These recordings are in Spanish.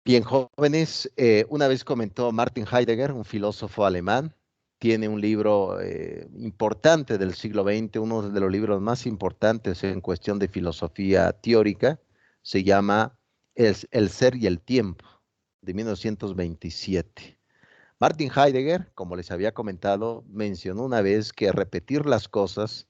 Bien, jóvenes, una vez comentó Martin Heidegger, un filósofo alemán, tiene un libro importante del siglo XX, uno de los libros más importantes en cuestión de filosofía teórica, se llama El ser y el tiempo, de 1927. Martin Heidegger, como les había comentado, mencionó una vez que repetir las cosas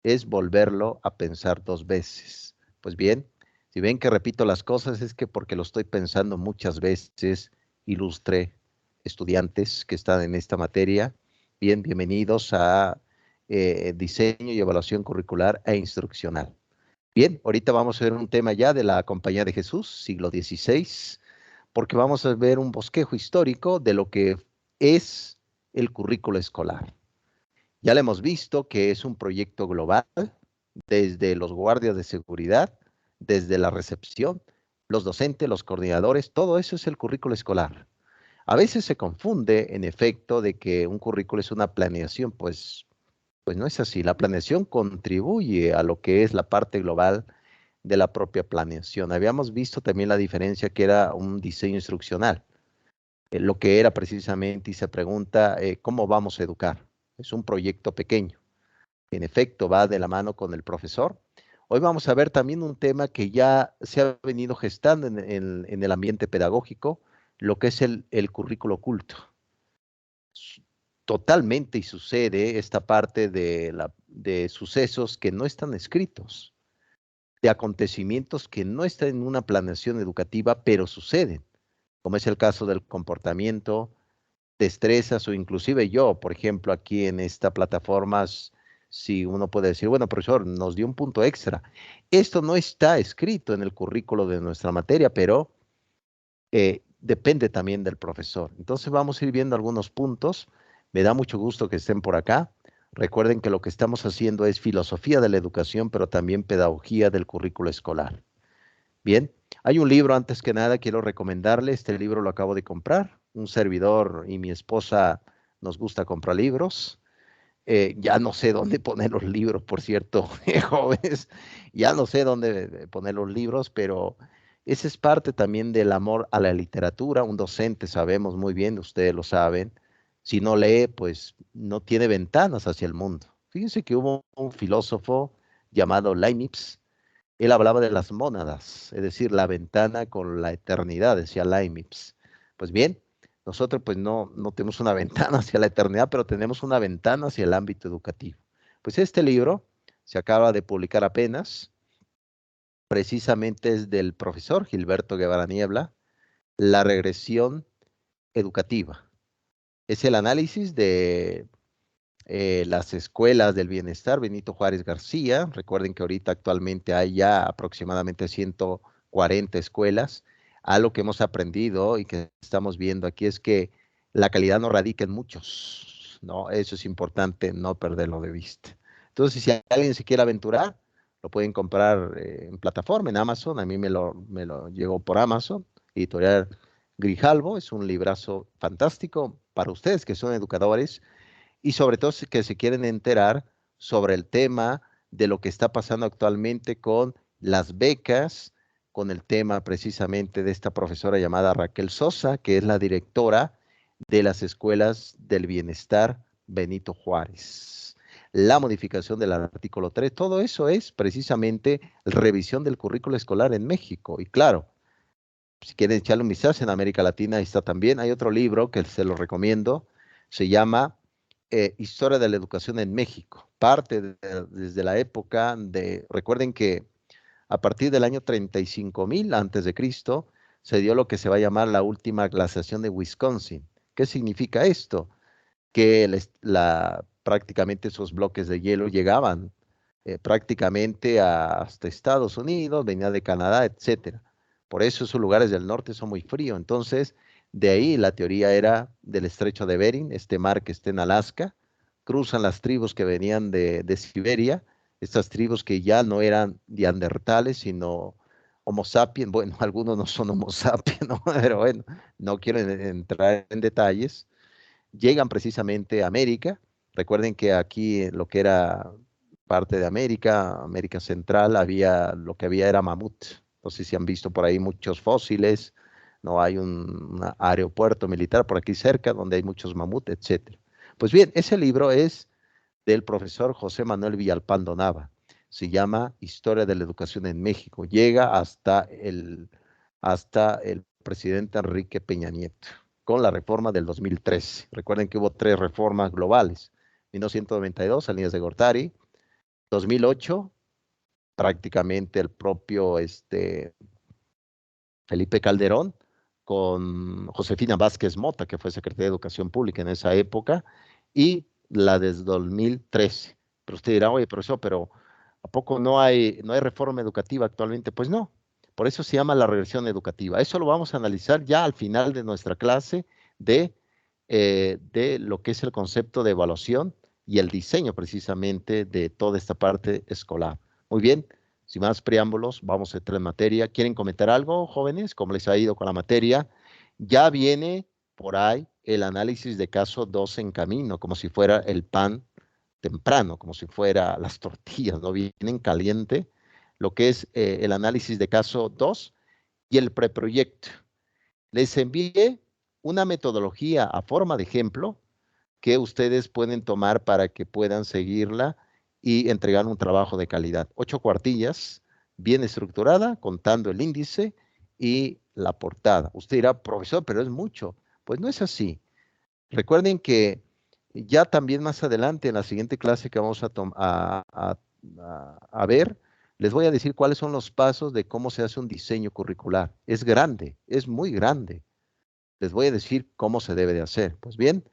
es volverlo a pensar dos veces. Pues bien, si ven que repito las cosas es que porque lo estoy pensando muchas veces, ilustre estudiantes que están en esta materia. Bien, bienvenidos a diseño y evaluación curricular e instruccional. Bien, ahorita vamos a ver un tema ya de la Compañía de Jesús, siglo XVI, porque vamos a ver un bosquejo histórico de lo que es el currículo escolar. Ya le hemos visto que es un proyecto global, desde los guardias de seguridad, desde la recepción, los docentes, los coordinadores, todo eso es el currículo escolar. A veces se confunde, en efecto, de que un currículo es una planeación, pues no es así. La planeación contribuye a lo que es la parte global de la propia planeación. Habíamos visto también la diferencia que era un diseño instruccional, lo que era precisamente, y se pregunta, ¿cómo vamos a educar? Es un proyecto pequeño. En efecto, va de la mano con el profesor. Hoy vamos a ver también un tema que ya se ha venido gestando en el ambiente pedagógico, lo que es el currículo oculto. Totalmente y sucede esta parte de sucesos que no están escritos, de acontecimientos que no están en una planeación educativa, pero suceden, como es el caso del comportamiento, destrezas o inclusive yo, por ejemplo, aquí en esta plataforma, si uno puede decir, bueno, profesor, nos dio un punto extra. Esto no está escrito en el currículo de nuestra materia, pero depende también del profesor. Entonces vamos a ir viendo algunos puntos. Me da mucho gusto que estén por acá. Recuerden que lo que estamos haciendo es filosofía de la educación, pero también pedagogía del currículo escolar. Bien, hay un libro, antes que nada, quiero recomendarle, este libro lo acabo de comprar, un servidor y mi esposa nos gusta comprar libros. Ya no sé dónde poner los libros, por cierto, jóvenes, ya no sé dónde poner los libros, pero ese es parte también del amor a la literatura. Un docente, sabemos muy bien, ustedes lo saben, si no lee, pues no tiene ventanas hacia el mundo. Fíjense que hubo un filósofo llamado Leibniz. Él hablaba de las mónadas, es decir, la ventana con la eternidad, decía Leibniz. Pues bien, nosotros pues no tenemos una ventana hacia la eternidad, pero tenemos una ventana hacia el ámbito educativo. Pues este libro se acaba de publicar apenas, precisamente es del profesor Gilberto Guevara Niebla, La regresión educativa. Es el análisis de las escuelas del bienestar, Benito Juárez García. Recuerden que ahorita actualmente hay ya aproximadamente 140 escuelas. Algo que hemos aprendido y que estamos viendo aquí es que la calidad no radica en muchos, ¿no? Eso es importante no perderlo de vista. Entonces, si alguien se quiere aventurar, lo pueden comprar en plataforma, en Amazon. A mí me lo llegó por Amazon, editorial Grijalvo. Es un librazo fantástico para ustedes que son educadores y sobre todo que se quieren enterar sobre el tema de lo que está pasando actualmente con las becas, con el tema precisamente de esta profesora llamada Raquel Sosa, que es la directora de las escuelas del bienestar Benito Juárez. La modificación del artículo 3, todo eso es precisamente revisión del currículo escolar en México. Y claro, si quieren echarle un vistazo en América Latina, ahí está también. Hay otro libro que se lo recomiendo, se llama Historia de la Educación en México. Desde la época recuerden que a partir del año 35,000 antes de Cristo, se dio lo que se va a llamar la última glaciación de Wisconsin. ¿Qué significa esto? Que prácticamente esos bloques de hielo llegaban prácticamente hasta Estados Unidos, venía de Canadá, etcétera. Por eso esos lugares del norte son muy fríos. Entonces, de ahí la teoría era del estrecho de Bering, este mar que está en Alaska, cruzan las tribus que venían de Siberia, estas tribus que ya no eran neandertales, sino Homo sapiens. Bueno, algunos no son Homo sapiens, ¿no? Pero bueno, no quiero entrar en detalles. Llegan precisamente a América. Recuerden que aquí lo que era parte de América, América Central, lo que había era mamut. No sé si han visto por ahí muchos fósiles no hay un aeropuerto militar por aquí cerca donde hay muchos mamuts, etcétera. Pues bien, ese libro es del profesor José Manuel Villalpando Nava. Se llama Historia de la Educación en México. Llega hasta el presidente Enrique Peña Nieto, con la reforma del 2013. Recuerden que hubo 3 reformas globales. 1992, Salinas de Gortari. 2008, prácticamente el propio Felipe Calderón, con Josefina Vázquez Mota, que fue secretaria de Educación Pública en esa época, y la desde 2013. Pero usted dirá, oye, profesor, pero ¿a poco no hay reforma educativa actualmente? Pues no, por eso se llama la regresión educativa. Eso lo vamos a analizar ya al final de nuestra clase de lo que es el concepto de evaluación y el diseño precisamente de toda esta parte escolar. Muy bien, sin más preámbulos, vamos a entrar en materia. ¿Quieren comentar algo, jóvenes? ¿Cómo les ha ido con la materia? Ya viene por ahí el análisis de caso 2 en camino, como si fuera el pan temprano, como si fuera las tortillas, ¿no? Vienen caliente, lo que es el análisis de caso 2 y el preproyecto. Les envié una metodología a forma de ejemplo que ustedes pueden tomar para que puedan seguirla y entregar un trabajo de calidad. 8 cuartillas, bien estructurada, contando el índice y la portada. Usted dirá, profesor, pero es mucho. Pues no es así. Recuerden que ya también más adelante, en la siguiente clase que vamos a ver, les voy a decir cuáles son los pasos de cómo se hace un diseño curricular. Es grande, es muy grande. Les voy a decir cómo se debe de hacer. Pues bien,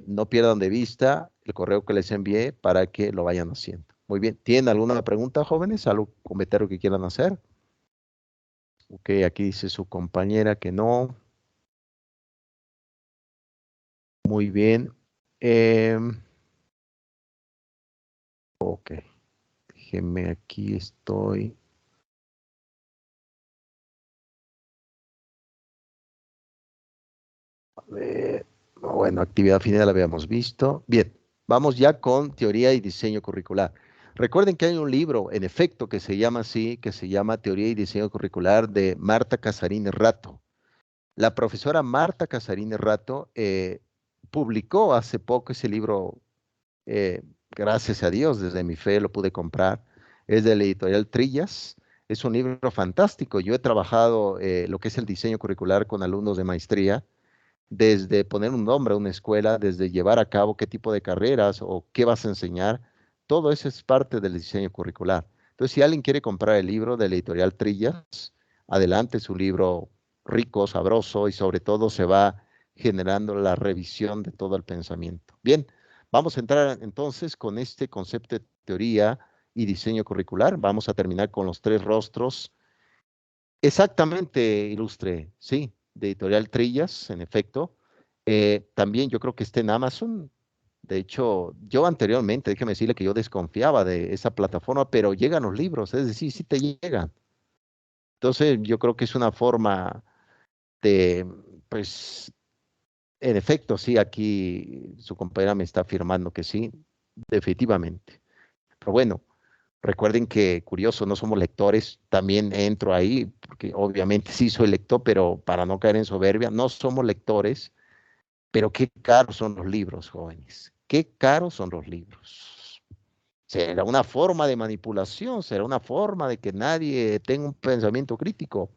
no pierdan de vista el correo que les envié para que lo vayan haciendo. Muy bien, ¿tienen alguna pregunta, jóvenes? ¿Algún comentario que quieran hacer? Ok, aquí dice su compañera que no. Muy bien. Ok, déjenme aquí, estoy. A ver, bueno, actividad final la habíamos visto. Bien, vamos ya con teoría y diseño curricular. Recuerden que hay un libro, en efecto, que se llama así, que se llama Teoría y Diseño Curricular de Marta Casarín Rato. La profesora Marta Casarín Rato publicó hace poco ese libro, gracias a Dios, desde mi fe lo pude comprar. Es de la editorial Trillas. Es un libro fantástico. Yo he trabajado lo que es el diseño curricular con alumnos de maestría, desde poner un nombre a una escuela, desde llevar a cabo qué tipo de carreras o qué vas a enseñar. Todo eso es parte del diseño curricular. Entonces, si alguien quiere comprar el libro de la editorial Trillas, adelante, es un libro rico, sabroso y sobre todo se va generando la revisión de todo el pensamiento. Bien, vamos a entrar entonces con este concepto de teoría y diseño curricular. Vamos a terminar con los 3 rostros. Exactamente, ilustre, sí, de editorial Trillas, en efecto. También yo creo que está en Amazon. De hecho, yo anteriormente, déjeme decirle que yo desconfiaba de esa plataforma, pero llegan los libros, es decir, sí te llegan. Entonces, yo creo que es una forma de, pues, en efecto, sí, aquí su compañera me está afirmando que sí, definitivamente. Pero bueno, recuerden que, curioso, no somos lectores, también entro ahí, porque obviamente sí soy lector, pero para no caer en soberbia, no somos lectores, pero qué caros son los libros, jóvenes, qué caros son los libros. ¿Será una forma de manipulación? ¿Será una forma de que nadie tenga un pensamiento crítico?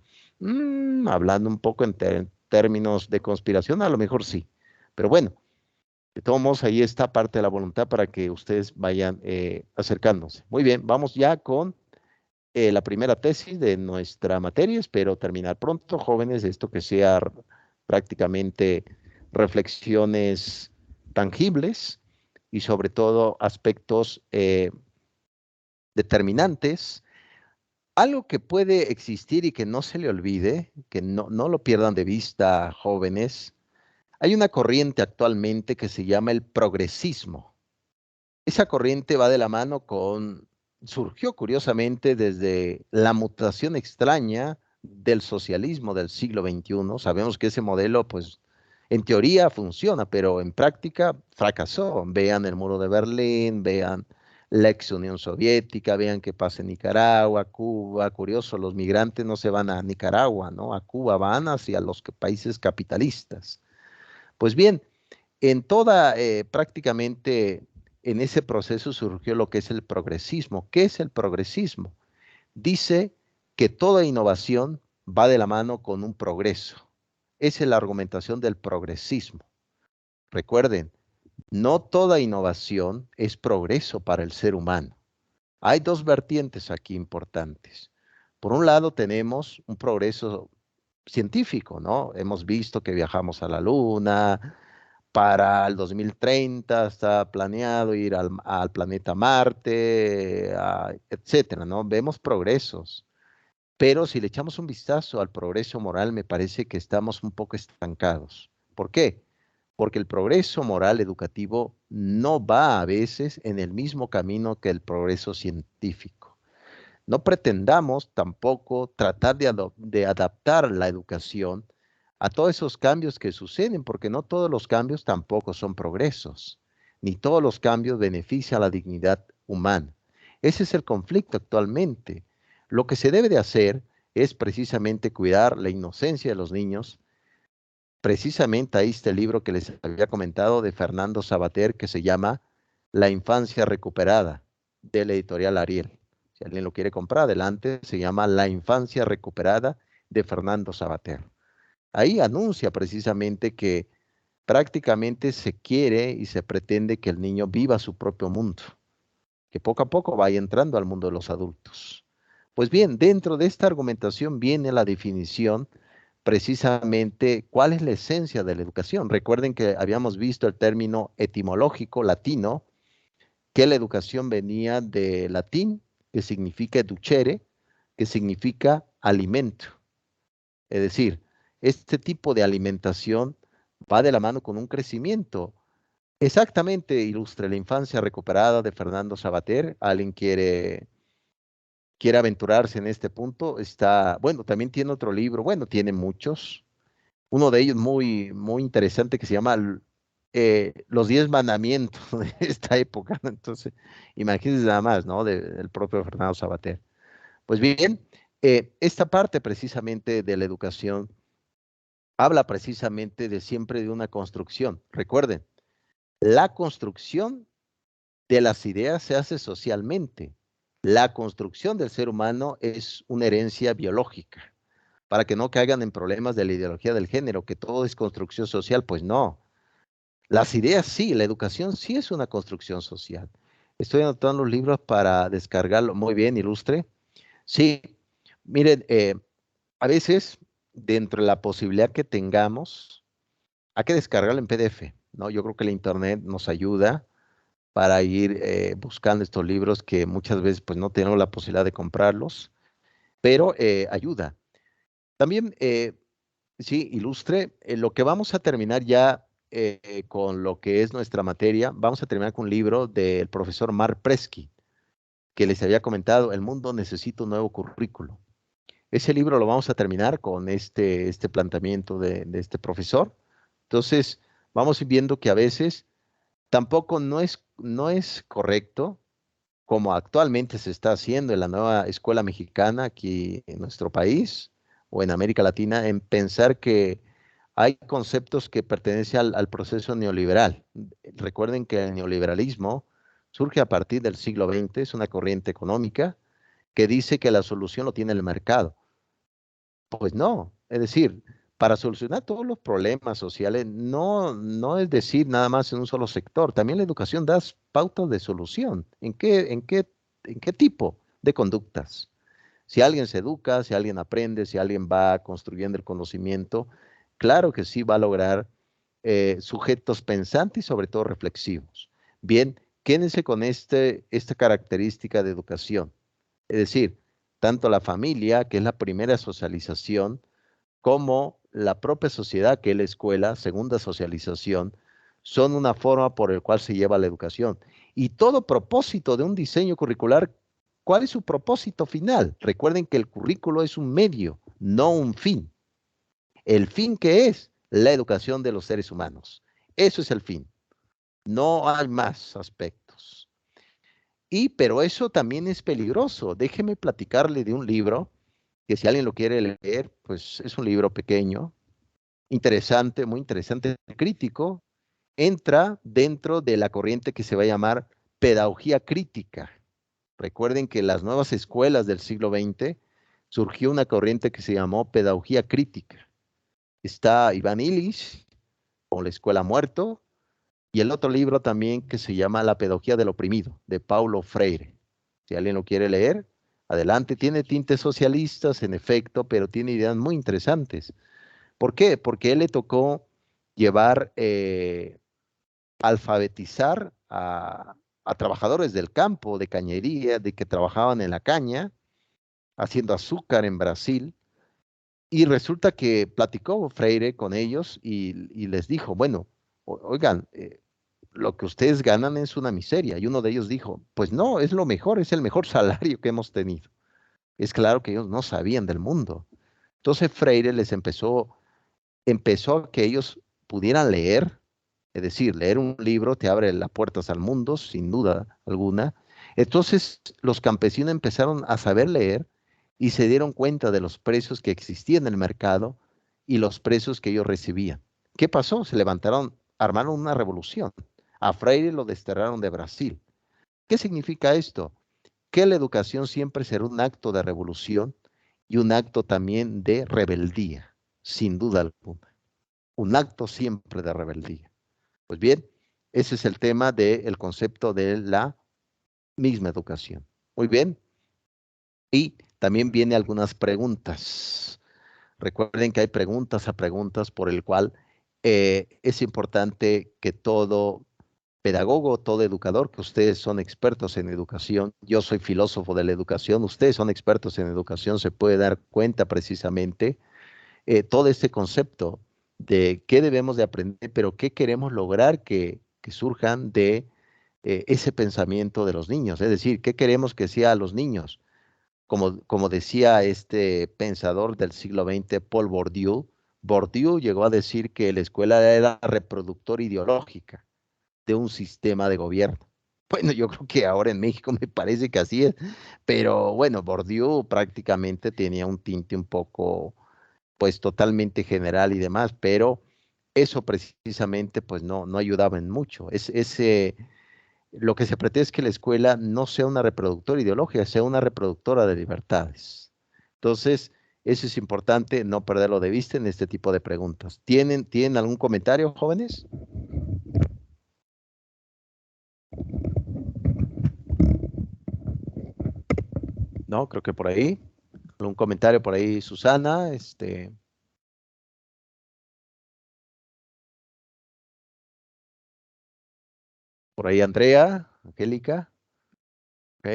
Hablando un poco en términos de conspiración, a lo mejor sí. Pero bueno, de todos modos, ahí está parte de la voluntad para que ustedes vayan acercándose. Muy bien, vamos ya con la primera tesis de nuestra materia. Espero terminar pronto, jóvenes, esto que sea prácticamente reflexiones tangibles y sobre todo aspectos determinantes. Algo que puede existir y que no se le olvide, que no lo pierdan de vista, jóvenes. Hay una corriente actualmente que se llama el progresismo. Esa corriente va de la mano surgió curiosamente desde la mutación extraña del socialismo del siglo XXI. Sabemos que ese modelo, pues, en teoría funciona, pero en práctica fracasó. Vean el muro de Berlín, vean la ex Unión Soviética, vean qué pasa en Nicaragua, Cuba. Curioso, los migrantes no se van a Nicaragua, ¿no? A Cuba van hacia los países capitalistas. Pues bien, en toda, prácticamente en ese proceso surgió lo que es el progresismo. ¿Qué es el progresismo? Dice que toda innovación va de la mano con un progreso. Esa es la argumentación del progresismo. Recuerden, no toda innovación es progreso para el ser humano. Hay dos vertientes aquí importantes. Por un lado tenemos un progreso científico, ¿no? Hemos visto que viajamos a la Luna, para el 2030 está planeado ir al planeta Marte, etcétera, ¿no? Vemos progresos. Pero si le echamos un vistazo al progreso moral, me parece que estamos un poco estancados. ¿Por qué? Porque el progreso moral educativo no va a veces en el mismo camino que el progreso científico. No pretendamos tampoco tratar de adaptar la educación a todos esos cambios que suceden, porque no todos los cambios tampoco son progresos, ni todos los cambios benefician a la dignidad humana. Ese es el conflicto actualmente. Lo que se debe de hacer es precisamente cuidar la inocencia de los niños. Precisamente ahí está el libro que les había comentado de Fernando Sabater, que se llama La infancia recuperada, de la editorial Ariel. Si alguien lo quiere comprar, adelante, se llama La infancia recuperada de Fernando Sabater. Ahí anuncia precisamente que prácticamente se quiere y se pretende que el niño viva su propio mundo, que poco a poco vaya entrando al mundo de los adultos. Pues bien, dentro de esta argumentación viene la definición precisamente cuál es la esencia de la educación. Recuerden que habíamos visto el término etimológico latino, que la educación venía de latín, que significa educere, que significa alimento. Es decir, este tipo de alimentación va de la mano con un crecimiento. Exactamente ilustra la infancia recuperada de Fernando Sabater. Alguien quiere aventurarse en este punto. Está, bueno, también tiene otro libro, bueno, tiene muchos. Uno de ellos muy, muy interesante que se llama Los 10 mandamientos de esta época, ¿no? Entonces, imagínense nada más, ¿no? Del propio Fernando Sabater. Pues bien, esta parte precisamente de la educación habla precisamente de siempre de una construcción. Recuerden, la construcción de las ideas se hace socialmente. La construcción del ser humano es una herencia biológica, para que no caigan en problemas de la ideología del género, que todo es construcción social, pues no. Las ideas sí, la educación sí es una construcción social. Estoy anotando los libros para descargarlo. Muy bien, ilustre. Sí, miren, a veces dentro de la posibilidad que tengamos, hay que descargarlo en PDF, ¿no? Yo creo que la internet nos ayuda para ir buscando estos libros que muchas veces pues no tenemos la posibilidad de comprarlos, pero ayuda. También, sí, ilustre, lo que vamos a terminar ya con lo que es nuestra materia, vamos a terminar con un libro del profesor Mark Presky, que les había comentado, El mundo necesita un nuevo currículo. Ese libro lo vamos a terminar con este planteamiento de este profesor. Entonces, vamos a ir viendo que a veces tampoco no es correcto, como actualmente se está haciendo en la nueva escuela mexicana aquí en nuestro país o en América Latina, en pensar que hay conceptos que pertenecen al proceso neoliberal. Recuerden que el neoliberalismo surge a partir del siglo XX, es una corriente económica que dice que la solución lo tiene el mercado. Pues no, es decir, para solucionar todos los problemas sociales, no es decir nada más en un solo sector, también la educación da pautas de solución. ¿En qué tipo de conductas? Si alguien se educa, si alguien aprende, si alguien va construyendo el conocimiento, claro que sí va a lograr sujetos pensantes y sobre todo reflexivos. Bien, quédense con esta característica de educación. Es decir, tanto la familia, que es la primera socialización, como la propia sociedad, que es la escuela, segunda socialización, son una forma por la cual se lleva la educación. Y todo propósito de un diseño curricular, ¿cuál es su propósito final? Recuerden que el currículo es un medio, no un fin. El fin que es la educación de los seres humanos. Eso es el fin. No hay más aspectos. Pero eso también es peligroso. Déjeme platicarle de un libro que si alguien lo quiere leer, pues es un libro pequeño, interesante, muy interesante, crítico, entra dentro de la corriente que se va a llamar pedagogía crítica. Recuerden que en las nuevas escuelas del siglo XX surgió una corriente que se llamó pedagogía crítica. Está Iván Illich, con La Escuela Muerto, y el otro libro también que se llama La pedagogía del oprimido, de Paulo Freire. Si alguien lo quiere leer, adelante. Tiene tintes socialistas, en efecto, pero tiene ideas muy interesantes. ¿Por qué? Porque él le tocó llevar, alfabetizar a trabajadores del campo, de cañería, de que trabajaban en la caña, haciendo azúcar en Brasil, y resulta que platicó Freire con ellos y les dijo, bueno, oigan, lo que ustedes ganan es una miseria. Y uno de ellos dijo, pues no, es lo mejor, es el mejor salario que hemos tenido. Es claro que ellos no sabían del mundo. Entonces Freire les empezó a que ellos pudieran leer, es decir, leer un libro te abre las puertas al mundo, sin duda alguna. Entonces los campesinos empezaron a saber leer y se dieron cuenta de los precios que existían en el mercado y los precios que ellos recibían. ¿Qué pasó? Se levantaron, armaron una revolución. A Freire lo desterraron de Brasil. ¿Qué significa esto? Que la educación siempre será un acto de revolución y un acto también de rebeldía, sin duda alguna. Un acto siempre de rebeldía. Pues bien, ese es el tema del concepto de la misma educación. Muy bien. Y también viene algunas preguntas. Recuerden que hay preguntas a preguntas por el cual es importante que todo pedagogo, todo educador, que ustedes son expertos en educación, yo soy filósofo de la educación, ustedes son expertos en educación, se puede dar cuenta precisamente todo este concepto de qué debemos de aprender, pero qué queremos lograr que surjan de ese pensamiento de los niños, es decir, qué queremos que sea a los niños. Como decía este pensador del siglo XX, Paul Bourdieu, Bourdieu llegó a decir que la escuela era reproductora ideológica de un sistema de gobierno. Bueno, yo creo que ahora en México me parece que así es, pero bueno, Bourdieu prácticamente tenía un tinte un poco, pues totalmente general y demás, pero eso precisamente pues no ayudaba en mucho. Lo que se pretende es que la escuela no sea una reproductora ideológica, sea una reproductora de libertades. Entonces, eso es importante, no perderlo de vista en este tipo de preguntas. ¿Tienen algún comentario, jóvenes? No, creo que por ahí. ¿Algún comentario por ahí, Susana? Por ahí, Andrea, Angélica. Ok,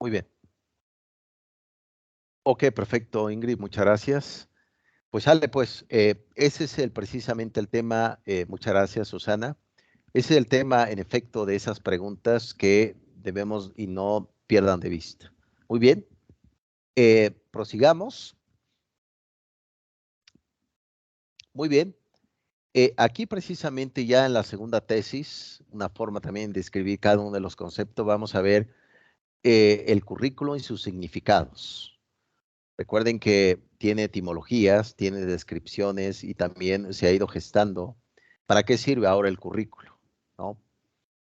muy bien. Ok, perfecto, Ingrid, muchas gracias. Pues sale, pues, ese es precisamente el tema. Muchas gracias, Susana. Ese es el tema, en efecto, de esas preguntas que debemos y no pierdan de vista. Muy bien, prosigamos. Muy bien. Aquí precisamente ya en la segunda tesis, una forma también de escribir cada uno de los conceptos, vamos a ver el currículo y sus significados. Recuerden que tiene etimologías, tiene descripciones y también se ha ido gestando. ¿Para qué sirve ahora el currículo? ¿No?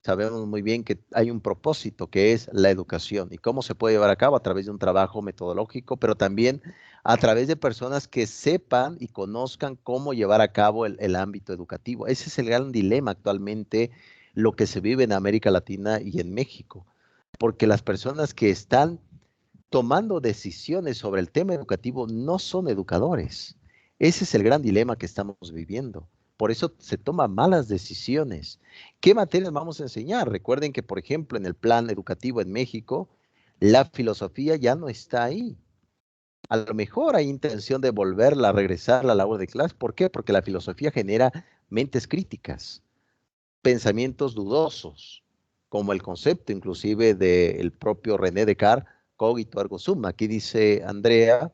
Sabemos muy bien que hay un propósito que es la educación y cómo se puede llevar a cabo a través de un trabajo metodológico, pero también a través de personas que sepan y conozcan cómo llevar a cabo el ámbito educativo. Ese es el gran dilema actualmente, lo que se vive en América Latina y en México, porque las personas que están tomando decisiones sobre el tema educativo no son educadores. Ese es el gran dilema que estamos viviendo. Por eso se toman malas decisiones. ¿Qué materias vamos a enseñar? Recuerden que, por ejemplo, en el plan educativo en México, la filosofía ya no está ahí. A lo mejor hay intención de volverla a regresar a la labor de clase. ¿Por qué? Porque la filosofía genera mentes críticas, pensamientos dudosos, como el concepto inclusive del propio René Descartes, cogito ergo sum. Aquí dice Andrea,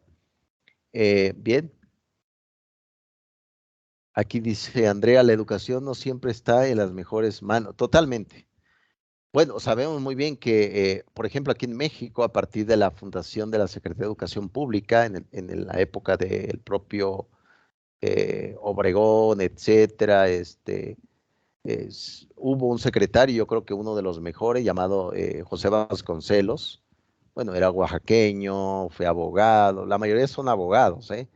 bien, Aquí dice Andrea, la educación no siempre está en las mejores manos. Totalmente. Bueno, sabemos muy bien que, por ejemplo, aquí en México, a partir de la fundación de la Secretaría de Educación Pública, la época del propio Obregón, etcétera, hubo un secretario, yo creo que uno de los mejores, llamado José Vasconcelos. Bueno, era oaxaqueño, fue abogado, la mayoría son abogados, ¿eh?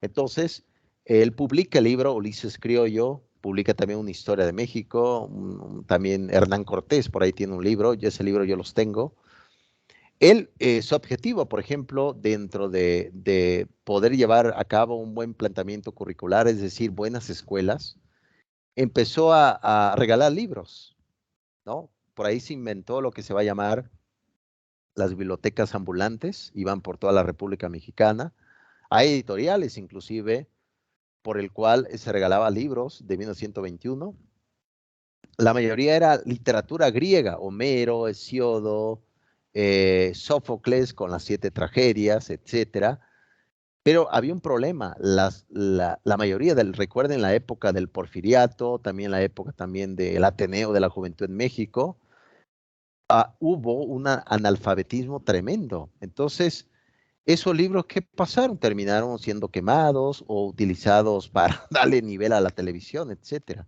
Entonces, él publica el libro Ulises Criollo, publica también una historia de México, también Hernán Cortés, por ahí tiene un libro, y ese libro yo los tengo. Él, su objetivo, por ejemplo, dentro de poder llevar a cabo un buen planteamiento curricular, es decir, buenas escuelas, empezó a regalar libros, ¿no? Por ahí se inventó lo que se va a llamar las bibliotecas ambulantes, iban por toda la República Mexicana. Hay editoriales, inclusive, por el cual se regalaba libros de 1921. La mayoría era literatura griega, Homero, Hesíodo, Sófocles con las 7 tragedias, etcétera. Pero había un problema, la mayoría recuerden la época del Porfiriato, también la época también del Ateneo de la Juventud en México, hubo un analfabetismo tremendo. Entonces, esos libros, ¿qué pasaron? Terminaron siendo quemados o utilizados para darle nivel a la televisión, etcétera.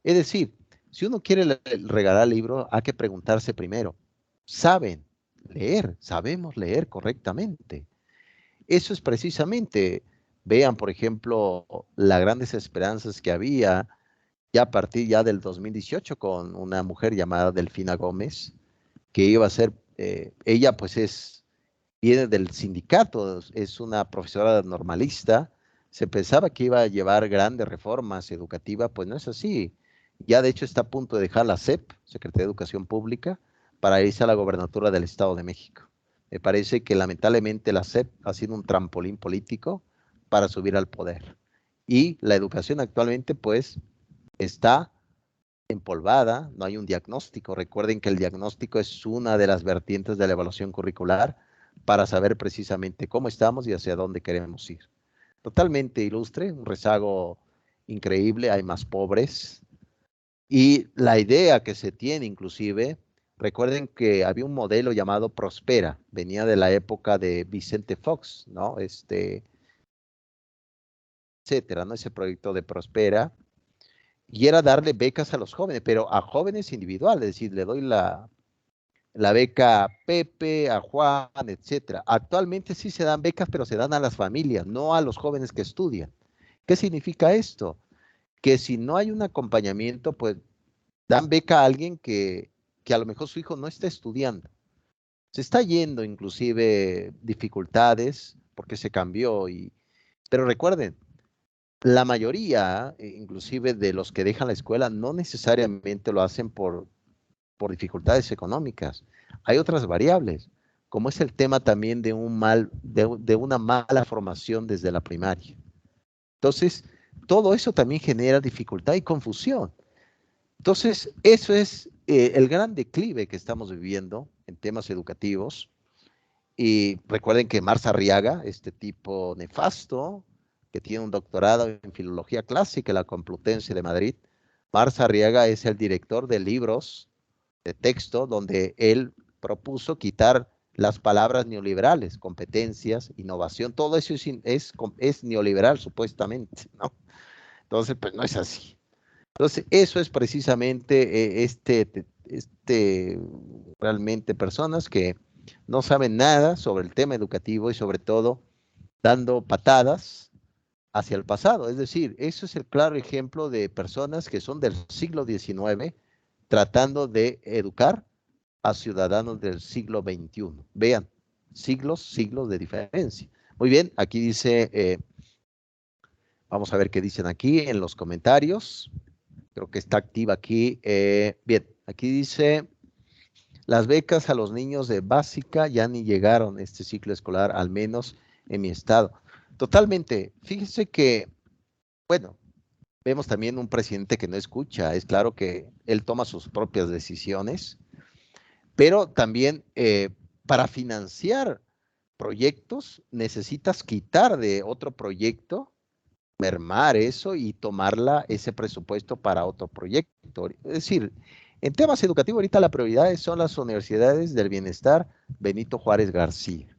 Es decir, si uno quiere regalar libros, hay que preguntarse primero, ¿saben leer? ¿Sabemos leer correctamente? Eso es precisamente, vean, por ejemplo, las grandes esperanzas que había ya a partir ya del 2018 con una mujer llamada Delfina Gómez, que iba a ser, ella pues viene del sindicato, es una profesora normalista, se pensaba que iba a llevar grandes reformas educativas, pues no es así. Ya de hecho está a punto de dejar la SEP, Secretaría de Educación Pública, para irse a la gobernatura del Estado de México. Me parece que lamentablemente la SEP ha sido un trampolín político para subir al poder. Y la educación actualmente pues está empolvada, no hay un diagnóstico. Recuerden que el diagnóstico es una de las vertientes de la evaluación curricular para saber precisamente cómo estamos y hacia dónde queremos ir. Totalmente ilustre, un rezago increíble, hay más pobres. Y la idea que se tiene inclusive, recuerden que había un modelo llamado Prospera, venía de la época de Vicente Fox, ¿no? Etcétera, ¿no? Ese proyecto de Prospera, y era darle becas a los jóvenes, pero a jóvenes individuales, es decir, le doy la beca a Pepe, a Juan, etcétera. Actualmente sí se dan becas, pero se dan a las familias, no a los jóvenes que estudian. ¿Qué significa esto? Que si no hay un acompañamiento, pues dan beca a alguien que a lo mejor su hijo no está estudiando. Se está yendo inclusive dificultades porque se cambió. Pero recuerden, la mayoría, inclusive de los que dejan la escuela, no necesariamente lo hacen por dificultades económicas. Hay otras variables, como es el tema también de una mala formación desde la primaria. Entonces, todo eso también genera dificultad y confusión. Entonces, eso es el gran declive que estamos viviendo en temas educativos. Y recuerden que Marx Arriaga, este tipo nefasto, que tiene un doctorado en filología clásica en la Complutense de Madrid, Marx Arriaga es el director de libros de texto donde él propuso quitar las palabras neoliberales, competencias, innovación, todo eso es neoliberal supuestamente, ¿no? Entonces, pues no es así. Entonces, eso es precisamente realmente personas que no saben nada sobre el tema educativo y sobre todo dando patadas hacia el pasado. Es decir, eso es el claro ejemplo de personas que son del siglo XIX tratando de educar a ciudadanos del siglo XXI. Vean, siglos de diferencia. Muy bien, aquí dice, vamos a ver qué dicen aquí en los comentarios. Creo que está activa aquí. Bien, aquí dice, las becas a los niños de básica ya ni llegaron este ciclo escolar, al menos en mi estado. Totalmente. Fíjese que, bueno, vemos también un presidente que no escucha. Es claro que él toma sus propias decisiones, pero también para financiar proyectos necesitas quitar de otro proyecto mermar eso y tomarla, ese presupuesto para otro proyecto. Es decir, en temas educativos ahorita la prioridad son las universidades del bienestar Benito Juárez García,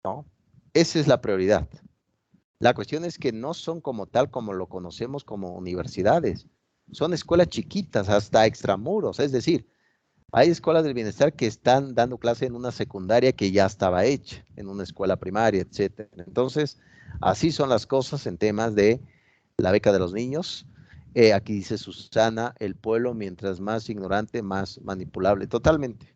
¿no? Esa es la prioridad. La cuestión es que no son como tal como lo conocemos como universidades. Son escuelas chiquitas, hasta extramuros. Es decir, hay escuelas del bienestar que están dando clase en una secundaria que ya estaba hecha, en una escuela primaria, etcétera. Entonces, así son las cosas en temas de la beca de los niños. Aquí dice Susana, el pueblo mientras más ignorante, más manipulable. Totalmente.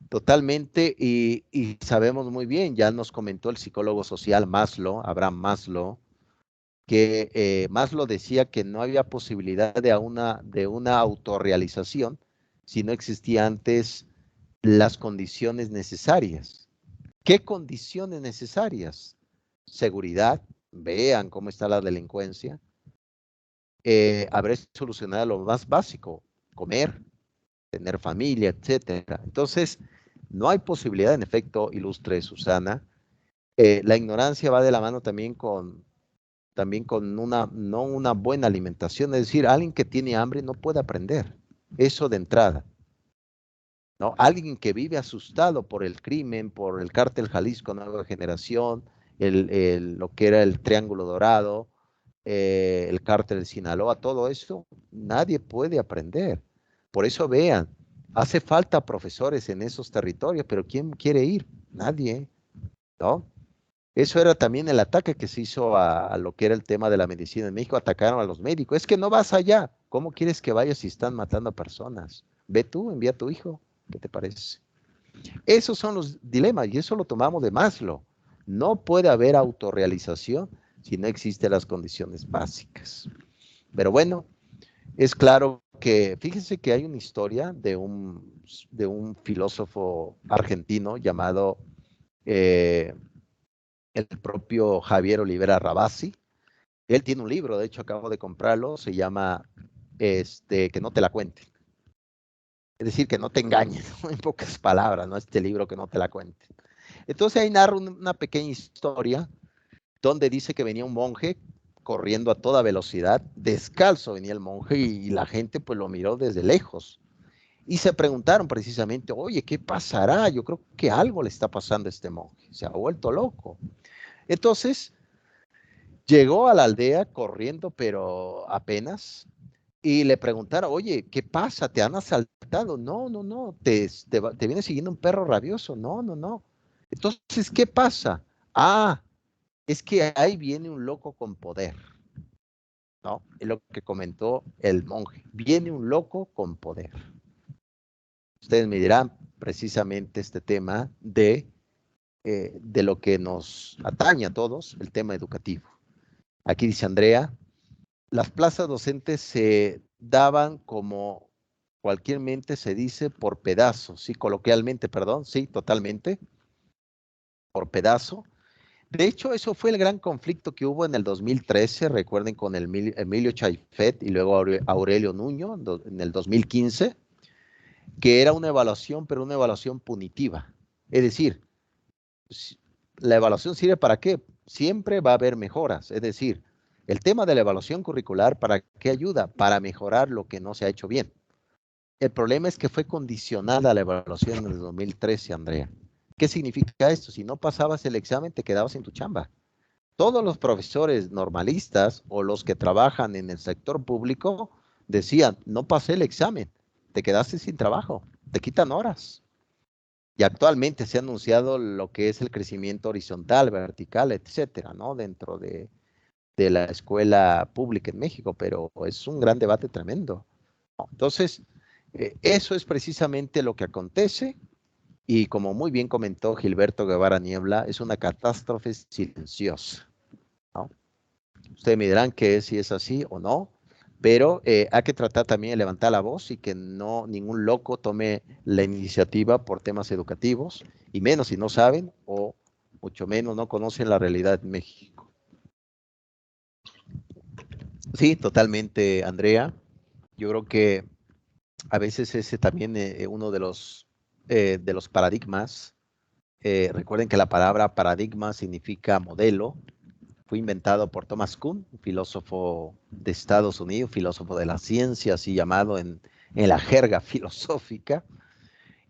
Totalmente, y sabemos muy bien, ya nos comentó el psicólogo social Maslow, Abraham Maslow, que Maslow decía que no había posibilidad de una autorrealización si no existían antes las condiciones necesarias. ¿Qué condiciones necesarias? Seguridad, vean cómo está la delincuencia, habré solucionado lo más básico, comer, tener familia, etcétera. Entonces, no hay posibilidad, en efecto, ilustre Susana. La ignorancia va de la mano también con no una buena alimentación. Es decir, alguien que tiene hambre no puede aprender. Eso de entrada, ¿no? Alguien que vive asustado por el crimen, por el cártel Jalisco Nueva Generación, lo que era el Triángulo Dorado, el cártel de Sinaloa, todo eso, nadie puede aprender. Por eso vean, hace falta profesores en esos territorios, pero ¿quién quiere ir? Nadie, ¿no? Eso era también el ataque que se hizo a lo que era el tema de la medicina en México. Atacaron a los médicos. Es que no vas allá. ¿Cómo quieres que vayas si están matando a personas? Ve tú, envía a tu hijo. ¿Qué te parece? Esos son los dilemas y eso lo tomamos de Maslow. No puede haber autorrealización si no existen las condiciones básicas. Pero bueno, es claro que, fíjense que hay una historia de un filósofo argentino llamado el propio Javier Olivera Rabasi. Él tiene un libro, de hecho acabo de comprarlo, se llama Que no te la cuenten. Es decir, que no te engañen, ¿no? En pocas palabras, ¿no? Este libro que no te la cuenten. Entonces ahí narra una pequeña historia donde dice que venía un monje corriendo a toda velocidad, descalzo venía el monje y la gente pues lo miró desde lejos. Y se preguntaron precisamente, oye, ¿qué pasará? Yo creo que algo le está pasando a este monje, se ha vuelto loco. Entonces, llegó a la aldea corriendo, pero apenas, y le preguntaron, oye, ¿qué pasa? ¿Te han asaltado? No, no, no, te viene siguiendo un perro rabioso. No, no, no. Entonces, ¿qué pasa? Ah, es que ahí viene un loco con poder, ¿no? Es lo que comentó el monje. Viene un loco con poder. Ustedes me dirán precisamente este tema de lo que nos atañe a todos, el tema educativo. Aquí dice Andrea, las plazas docentes se daban como cualquiermente se dice por pedazo, sí, coloquialmente, perdón, sí, totalmente, por pedazo. De hecho, eso fue el gran conflicto que hubo en el 2013, recuerden, con el Emilio Chaifet y luego Aurelio Nuño en el 2015, que era una evaluación, pero una evaluación punitiva. Es decir, la evaluación sirve para qué? Siempre va a haber mejoras. Es decir, el tema de la evaluación curricular, ¿para qué ayuda? Para mejorar lo que no se ha hecho bien. El problema es que fue condicionada la evaluación en el 2013, Andrea. ¿Qué significa esto? Si no pasabas el examen, te quedabas en tu chamba. Todos los profesores normalistas o los que trabajan en el sector público decían, no pasé el examen, te quedaste sin trabajo, te quitan horas. Y actualmente se ha anunciado lo que es el crecimiento horizontal, vertical, etcétera, ¿no? Dentro de la escuela pública en México, pero es un gran debate tremendo. Entonces, eso es precisamente lo que acontece y como muy bien comentó Gilberto Guevara Niebla, es una catástrofe silenciosa, ¿no? Ustedes me dirán que si es así o no, pero hay que tratar también de levantar la voz y que no ningún loco tome la iniciativa por temas educativos, y menos si no saben o mucho menos no conocen la realidad de México. Sí, totalmente, Andrea. Yo creo que a veces ese también uno de los paradigmas. Recuerden que la palabra paradigma significa modelo, Fue inventado por Thomas Kuhn, un filósofo de Estados Unidos, filósofo de la ciencia, así llamado en la jerga filosófica.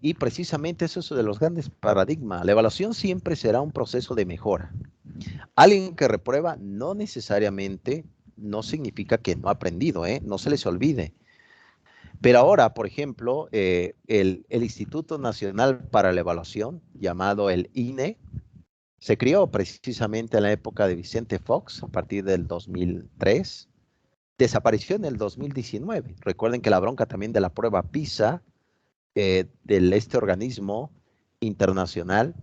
Y precisamente eso es uno de los grandes paradigmas. La evaluación siempre será un proceso de mejora. Alguien que reprueba no necesariamente no significa que no ha aprendido, no se les olvide. Pero ahora, por ejemplo, el Instituto Nacional para la Evaluación, llamado el INE, se creó precisamente en la época de Vicente Fox, a partir del 2003. Desapareció en el 2019. Recuerden que la bronca también de la prueba PISA, este organismo internacional,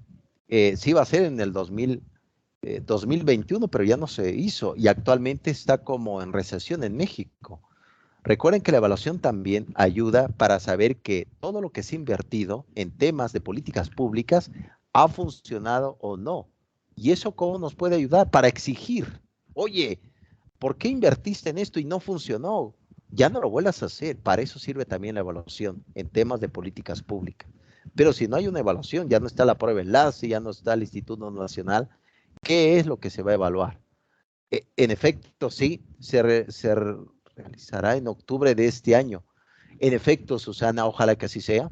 sí iba a ser en el 2021, pero ya no se hizo y actualmente está como en recesión en México. Recuerden que la evaluación también ayuda para saber que todo lo que se ha invertido en temas de políticas públicas ha funcionado o no. ¿Y eso cómo nos puede ayudar? Para exigir, oye, ¿por qué invertiste en esto y no funcionó? Ya no lo vuelvas a hacer. Para eso sirve también la evaluación en temas de políticas públicas. Pero si no hay una evaluación, ya no está la prueba enlace, ya no está el Instituto Nacional, ¿qué es lo que se va a evaluar? En efecto, sí, se realizará en octubre de este año. En efecto, Susana, ojalá que así sea.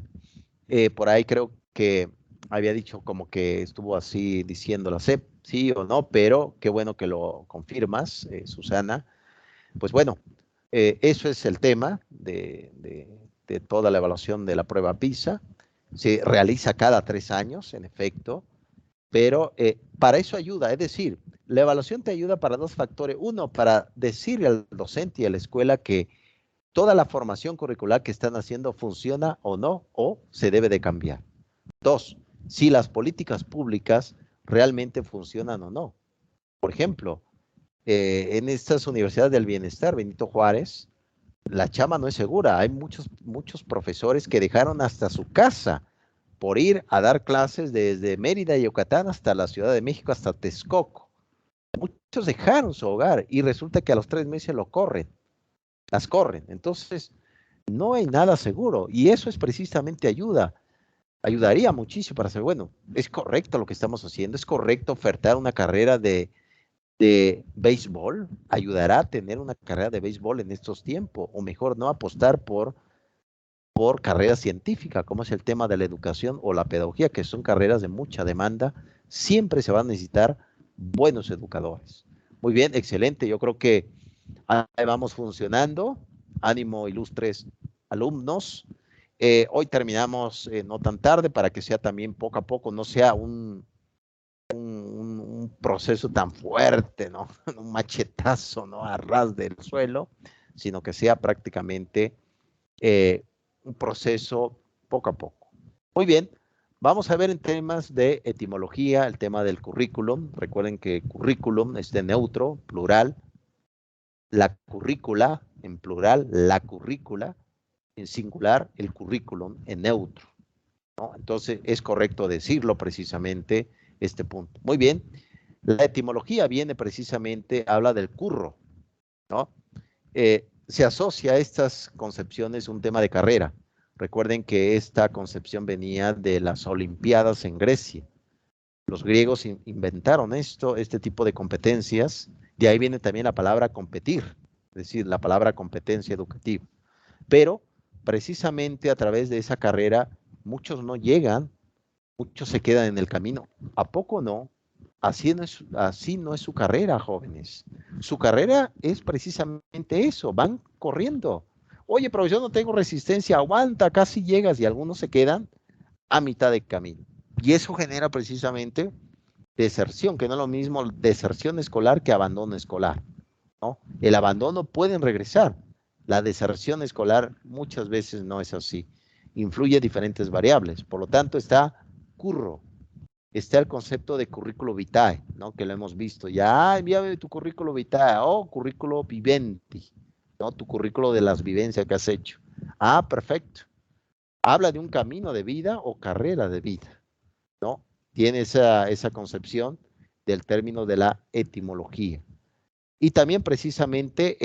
Por ahí creo que había dicho como que estuvo así diciendo la CEP, sí o no, pero qué bueno que lo confirmas, Susana. Pues bueno, eso es el tema de toda la evaluación de la prueba PISA. Se realiza cada 3 años, en efecto, pero para eso ayuda, es decir, la evaluación te ayuda para 2 factores. Uno, para decirle al docente y a la escuela que toda la formación curricular que están haciendo funciona o no, o se debe de cambiar. 2, si las políticas públicas realmente funcionan o no. Por ejemplo, en estas universidades del bienestar, Benito Juárez, la chamba no es segura. Hay muchos profesores que dejaron hasta su casa por ir a dar clases desde Mérida, Yucatán, hasta la Ciudad de México, hasta Texcoco. Muchos dejaron su hogar y resulta que a los 3 meses las corren. Entonces, no hay nada seguro y eso es precisamente ayudaría muchísimo para saber, bueno, es correcto lo que estamos haciendo, es correcto ofertar una carrera de béisbol, ayudará a tener una carrera de béisbol en estos tiempos, o mejor, no apostar por carreras científicas, como es el tema de la educación o la pedagogía, que son carreras de mucha demanda, siempre se van a necesitar buenos educadores. Muy bien, excelente, yo creo que ahí vamos funcionando. Ánimo, ilustres alumnos. Hoy terminamos no tan tarde para que sea también poco a poco, no sea un proceso tan fuerte, ¿no? Un machetazo, ¿no? A ras del suelo, sino que sea prácticamente un proceso poco a poco. Muy bien, vamos a ver en temas de etimología, el tema del currículum. Recuerden que currículum es de neutro, plural. La currícula en plural, la currícula en singular, el currículum en neutro, ¿no? Entonces es correcto decirlo precisamente este punto. Muy bien, la etimología viene precisamente, habla del curro, ¿no? Se asocia a estas concepciones un tema de carrera. Recuerden que esta concepción venía de las Olimpiadas en Grecia. Los griegos inventaron este tipo de competencias. De ahí viene también la palabra competir, es decir, la palabra competencia educativa. Pero precisamente a través de esa carrera, muchos no llegan, muchos se quedan en el camino. ¿A poco no? Así no es su carrera, jóvenes. Su carrera es precisamente eso, van corriendo. Oye, pero yo no tengo resistencia, aguanta, casi llegas y algunos se quedan a mitad de camino. Y eso genera precisamente deserción, que no es lo mismo deserción escolar que abandono escolar, ¿no? El abandono pueden regresar, la deserción escolar muchas veces no es así. Influye diferentes variables, por lo tanto está curro, está el concepto de currículo vitae, ¿no? Que lo hemos visto. Ya, envíame tu currículo vitae, currículo viventi, ¿no? Tu currículo de las vivencias que has hecho. Perfecto. Habla de un camino de vida o carrera de vida, ¿no? Tiene esa concepción del término de la etimología. Y también precisamente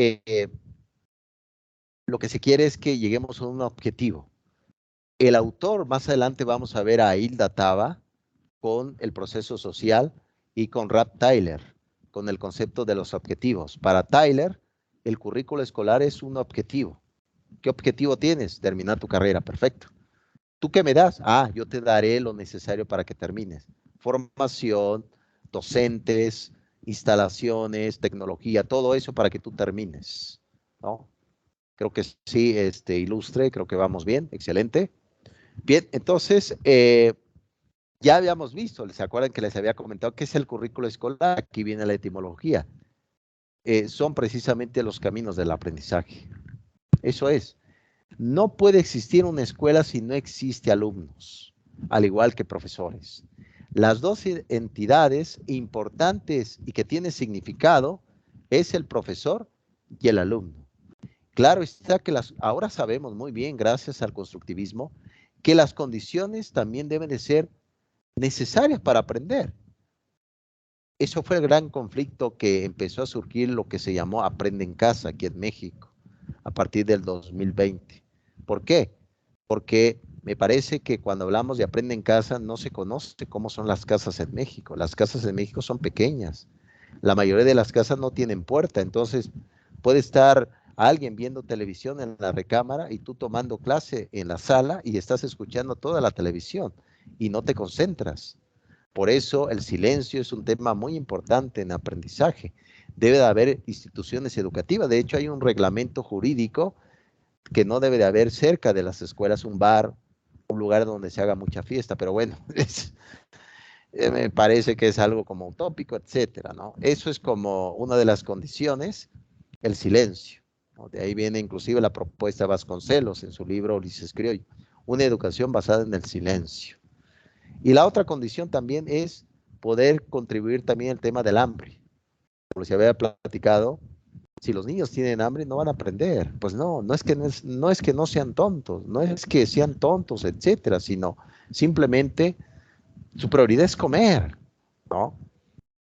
lo que se quiere es que lleguemos a un objetivo. El autor, más adelante vamos a ver a Hilda Taba con el proceso social y con Rap Tyler. con el concepto de los objetivos. Para Tyler, el currículo escolar es un objetivo. ¿Qué objetivo tienes? Terminar tu carrera, perfecto. ¿Tú qué me das? Ah, yo te daré lo necesario para que termines. Formación, docentes, instalaciones, tecnología, todo eso para que tú termines, ¿no? Creo que sí, ilustre, creo que vamos bien, excelente. Bien, entonces, ya habíamos visto, ¿se acuerdan que les había comentado qué es el currículo escolar? Aquí viene la etimología. Son precisamente los caminos del aprendizaje. Eso es. No puede existir una escuela si no existe alumnos, al igual que profesores. Las dos entidades importantes y que tienen significado es el profesor y el alumno. Claro está que ahora sabemos muy bien, gracias al constructivismo, que las condiciones también deben de ser necesarias para aprender. Eso fue el gran conflicto que empezó a surgir lo que se llamó Aprende en Casa aquí en México a partir del 2020. ¿Por qué? Porque me parece que cuando hablamos de Aprende en Casa no se conoce cómo son las casas en México. Las casas en México son pequeñas. La mayoría de las casas no tienen puerta, entonces puede estar alguien viendo televisión en la recámara y tú tomando clase en la sala y estás escuchando toda la televisión y no te concentras. Por eso el silencio es un tema muy importante en aprendizaje. Debe de haber instituciones educativas. De hecho, hay un reglamento jurídico que no debe de haber cerca de las escuelas un bar, un lugar donde se haga mucha fiesta. Pero bueno, me parece que es algo como utópico, etcétera, ¿no? Eso es como una de las condiciones, el silencio, ¿no? De ahí viene inclusive la propuesta de Vasconcelos en su libro Ulises Criollo, una educación basada en el silencio. Y la otra condición también es poder contribuir también el tema del hambre. Como se había platicado, si los niños tienen hambre no van a aprender. Pues no, no es que no sean tontos, no es que sean tontos, etcétera, sino simplemente su prioridad es comer, ¿no?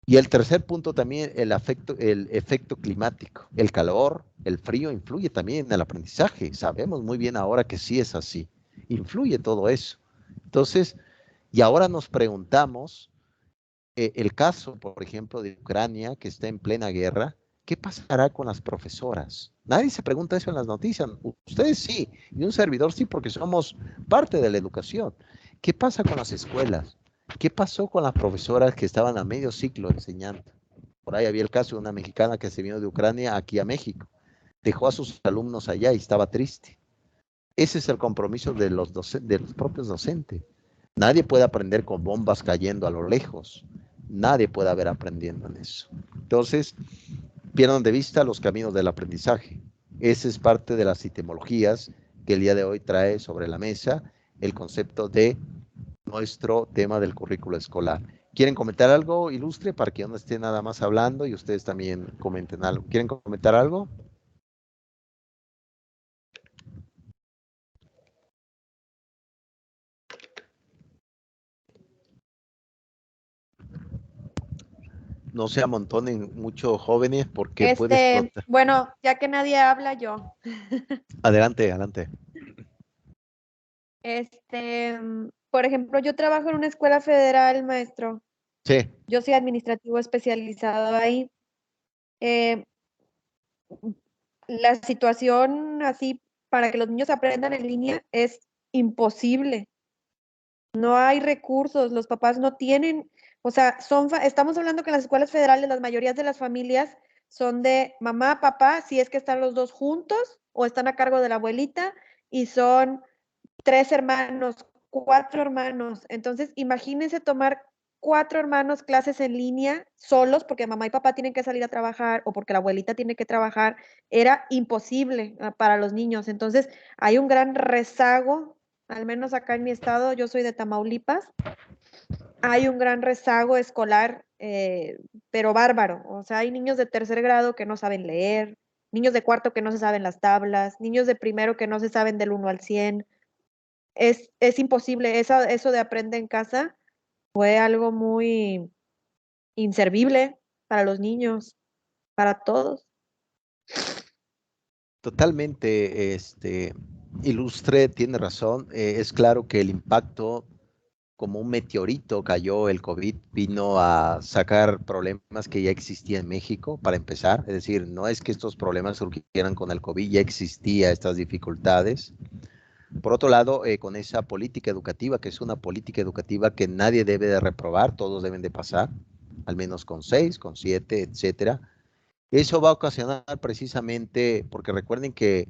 Y el tercer punto también, el efecto climático. El calor, el frío influye también en el aprendizaje. Sabemos muy bien ahora que sí es así. Influye todo eso. Entonces, y ahora nos preguntamos, el caso, por ejemplo, de Ucrania, que está en plena guerra, ¿qué pasará con las profesoras? Nadie se pregunta eso en las noticias. Ustedes sí, y un servidor sí, porque somos parte de la educación. ¿Qué pasa con las escuelas? ¿Qué pasó con las profesoras que estaban a medio ciclo enseñando? Por ahí había el caso de una mexicana que se vino de Ucrania aquí a México. Dejó a sus alumnos allá y estaba triste. Ese es el compromiso de de los propios docentes. Nadie puede aprender con bombas cayendo a lo lejos. Nadie puede haber aprendiendo en eso. Entonces, pierdan de vista los caminos del aprendizaje. Esa es parte de las etimologías que el día de hoy trae sobre la mesa el concepto de nuestro tema del currículo escolar. ¿Quieren comentar algo, ilustre, para que yo no esté nada más hablando y ustedes también comenten algo? ¿Quieren comentar algo? No se amontonen muchos jóvenes porque puede explotar. Bueno, ya que nadie habla, yo. Adelante, adelante. Por ejemplo, yo trabajo en una escuela federal, maestro. Sí, Yo soy administrativo especializado ahí. Eh, la situación así para que los niños aprendan en línea es imposible. No hay recursos, los papás no tienen, o sea, estamos hablando que en las escuelas federales las mayorías de las familias son de mamá, papá, si es que están los dos juntos o están a cargo de la abuelita y son 3 hermanos, 4 hermanos. Entonces, imagínense tomar 4 hermanos clases en línea solos porque mamá y papá tienen que salir a trabajar o porque la abuelita tiene que trabajar. Era imposible para los niños. Entonces, hay un gran rezago, al menos acá en mi estado, yo soy de Tamaulipas, hay un gran rezago escolar, pero bárbaro. O sea, hay niños de tercer grado que no saben leer, niños de cuarto que no se saben las tablas, niños de primero que no se saben del 1 al 100. Es imposible, eso de aprende en casa fue algo muy inservible para los niños, para todos. totalmente, ilustre, tiene razón. Es claro que el impacto como un meteorito cayó el COVID, vino a sacar problemas que ya existían en México, para empezar. Es decir, no es que estos problemas surgieran con el COVID, ya existían estas dificultades. Por otro lado, con esa política educativa, que es una política educativa que nadie debe de reprobar, todos deben de pasar, al menos con 6, con 7, etcétera. Eso va a ocasionar precisamente, porque recuerden que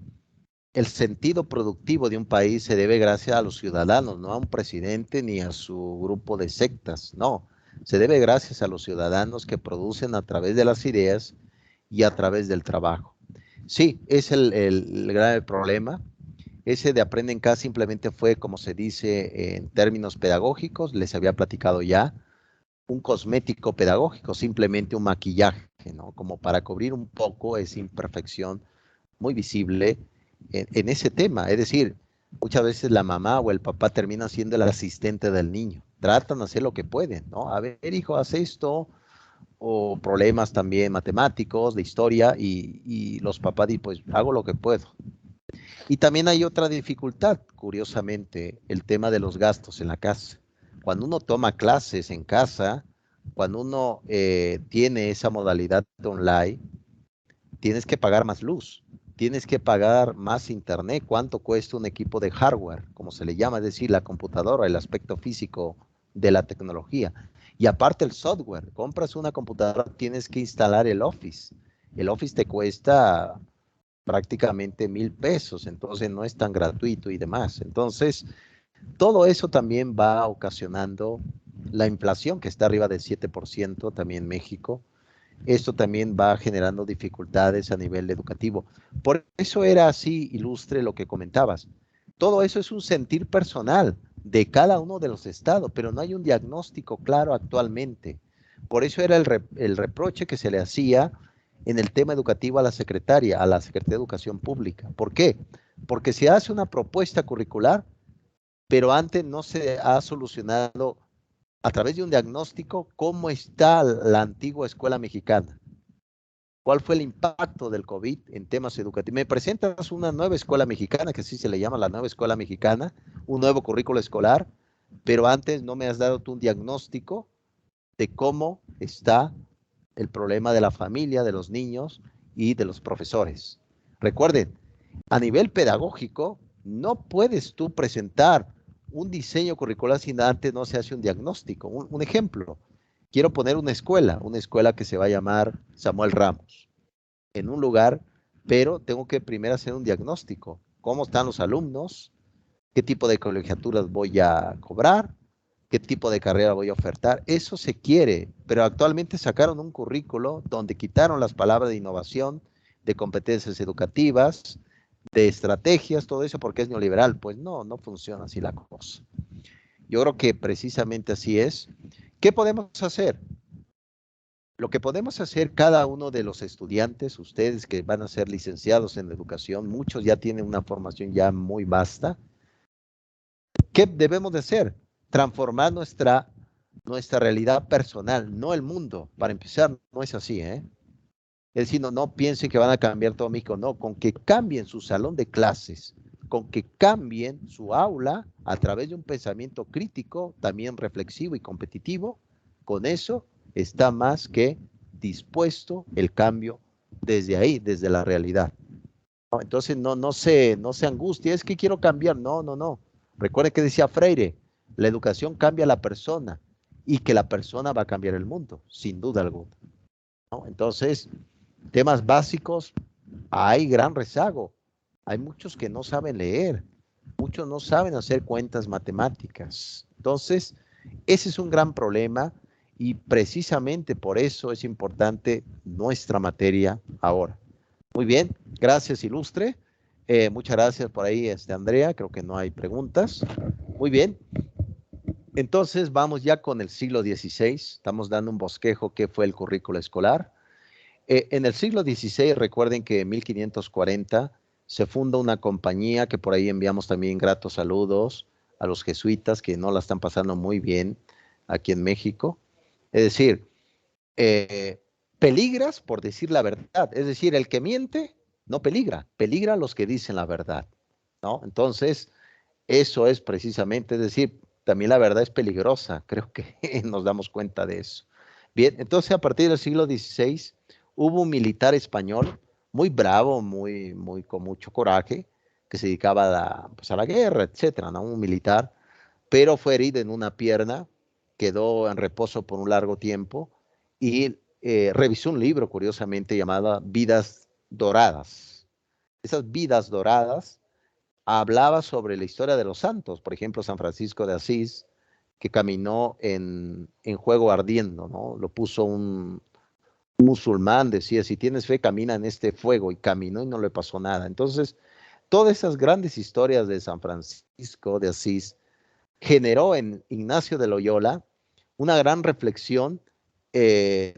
el sentido productivo de un país se debe gracias a los ciudadanos, no a un presidente ni a su grupo de sectas, no. Se debe gracias a los ciudadanos que producen a través de las ideas y a través del trabajo. Sí, es el grave problema. Ese de Aprende en Casa simplemente fue, como se dice en términos pedagógicos, les había platicado ya, un cosmético pedagógico, simplemente un maquillaje, ¿no? Como para cubrir un poco esa imperfección muy visible en ese tema. Es decir, muchas veces la mamá o el papá termina siendo el asistente del niño. Tratan de hacer lo que pueden, ¿no? A ver, hijo, haz esto, o problemas también matemáticos, de historia, y los papás dicen, pues hago lo que puedo. Y también hay otra dificultad, curiosamente, el tema de los gastos en la casa. Cuando uno toma clases en casa, cuando uno tiene esa modalidad online, tienes que pagar más luz, tienes que pagar más internet. ¿Cuánto cuesta un equipo de hardware, como se le llama? Es decir, la computadora, el aspecto físico de la tecnología. Y aparte el software, compras una computadora, tienes que instalar el Office. El Office te cuesta prácticamente 1,000 pesos, entonces no es tan gratuito y demás. Entonces, todo eso también va ocasionando la inflación, que está arriba del 7% también en México. Esto también va generando dificultades a nivel educativo. Por eso era así, Ilustre, lo que comentabas. Todo eso es un sentir personal de cada uno de los estados, pero no hay un diagnóstico claro actualmente. Por eso era el reproche que se le hacía en el tema educativo a la Secretaría de Educación Pública. ¿Por qué? Porque se hace una propuesta curricular, pero antes no se ha solucionado a través de un diagnóstico cómo está la antigua escuela mexicana. ¿Cuál fue el impacto del COVID en temas educativos? Me presentas una nueva escuela mexicana, que así se le llama la nueva escuela mexicana, un nuevo currículo escolar, pero antes no me has dado tú un diagnóstico de cómo está el problema de la familia, de los niños y de los profesores. Recuerden, a nivel pedagógico, no puedes tú presentar un diseño curricular si antes no se hace un diagnóstico. Un ejemplo, quiero poner una escuela que se va a llamar Samuel Ramos, en un lugar, pero tengo que primero hacer un diagnóstico. ¿Cómo están los alumnos? ¿Qué tipo de colegiaturas voy a cobrar? ¿Qué tipo de carrera voy a ofertar? Eso se quiere, pero actualmente sacaron un currículo donde quitaron las palabras de innovación, de competencias educativas, de estrategias, todo eso porque es neoliberal. Pues no, no funciona así la cosa. Yo creo que precisamente así es. ¿Qué podemos hacer? Lo que podemos hacer cada uno de los estudiantes, ustedes que van a ser licenciados en educación, muchos ya tienen una formación ya muy vasta. ¿Qué debemos de hacer? Transformar nuestra realidad personal, no el mundo. Para empezar, no es así, ¿eh? Es decir, no piensen que van a cambiar todo México, no, con que cambien su salón de clases, con que cambien su aula a través de un pensamiento crítico, también reflexivo y competitivo, con eso está más que dispuesto el cambio desde ahí, desde la realidad. ¿No? Entonces no se angustie, es que quiero cambiar, no. Recuerde que decía Freire, la educación cambia a la persona y que la persona va a cambiar el mundo, sin duda alguna. ¿No? Entonces, temas básicos, hay gran rezago. Hay muchos que no saben leer, muchos no saben hacer cuentas matemáticas. Entonces, ese es un gran problema y precisamente por eso es importante nuestra materia ahora. Muy bien, gracias, Ilustre. Muchas gracias por ahí, Andrea. Creo que no hay preguntas. Muy bien. Entonces, vamos ya con el siglo XVI. Estamos dando un bosquejo qué fue el currículo escolar. En el siglo XVI, recuerden que en 1540 se funda una compañía que por ahí enviamos también gratos saludos a los jesuitas que no la están pasando muy bien aquí en México. Es decir, peligras por decir la verdad. Es decir, el que miente no peligra, peligra los que dicen la verdad, ¿no? Entonces, eso es precisamente, es decir, también la verdad es peligrosa, creo que nos damos cuenta de eso. Bien, entonces a partir del siglo XVI hubo un militar español muy bravo, con mucho coraje, que se dedicaba pues a la guerra, etcétera, ¿no? Un militar, pero fue herido en una pierna, quedó en reposo por un largo tiempo y revisó un libro, curiosamente, llamado Vidas Doradas. Esas vidas doradas hablaba sobre la historia de los santos, por ejemplo, San Francisco de Asís, que caminó en fuego ardiendo, ¿no? Lo puso un musulmán, decía, si tienes fe, camina en este fuego, y caminó y no le pasó nada. Entonces, todas esas grandes historias de San Francisco de Asís generó en Ignacio de Loyola una gran reflexión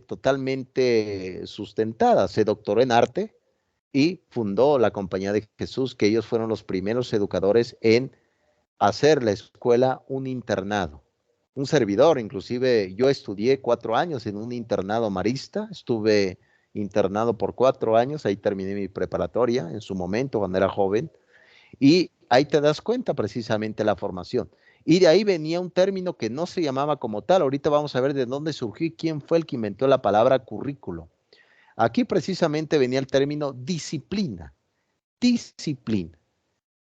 totalmente sustentada. Se doctoró en arte y fundó la Compañía de Jesús, que ellos fueron los primeros educadores en hacer la escuela un internado. Un servidor, inclusive yo estudié 4 años en un internado marista, estuve internado por 4 años, ahí terminé mi preparatoria en su momento cuando era joven, y ahí te das cuenta precisamente la formación. Y de ahí venía un término que no se llamaba como tal. Ahorita vamos a ver de dónde surgió y quién fue el que inventó la palabra currículo. Aquí precisamente venía el término disciplina, disciplina,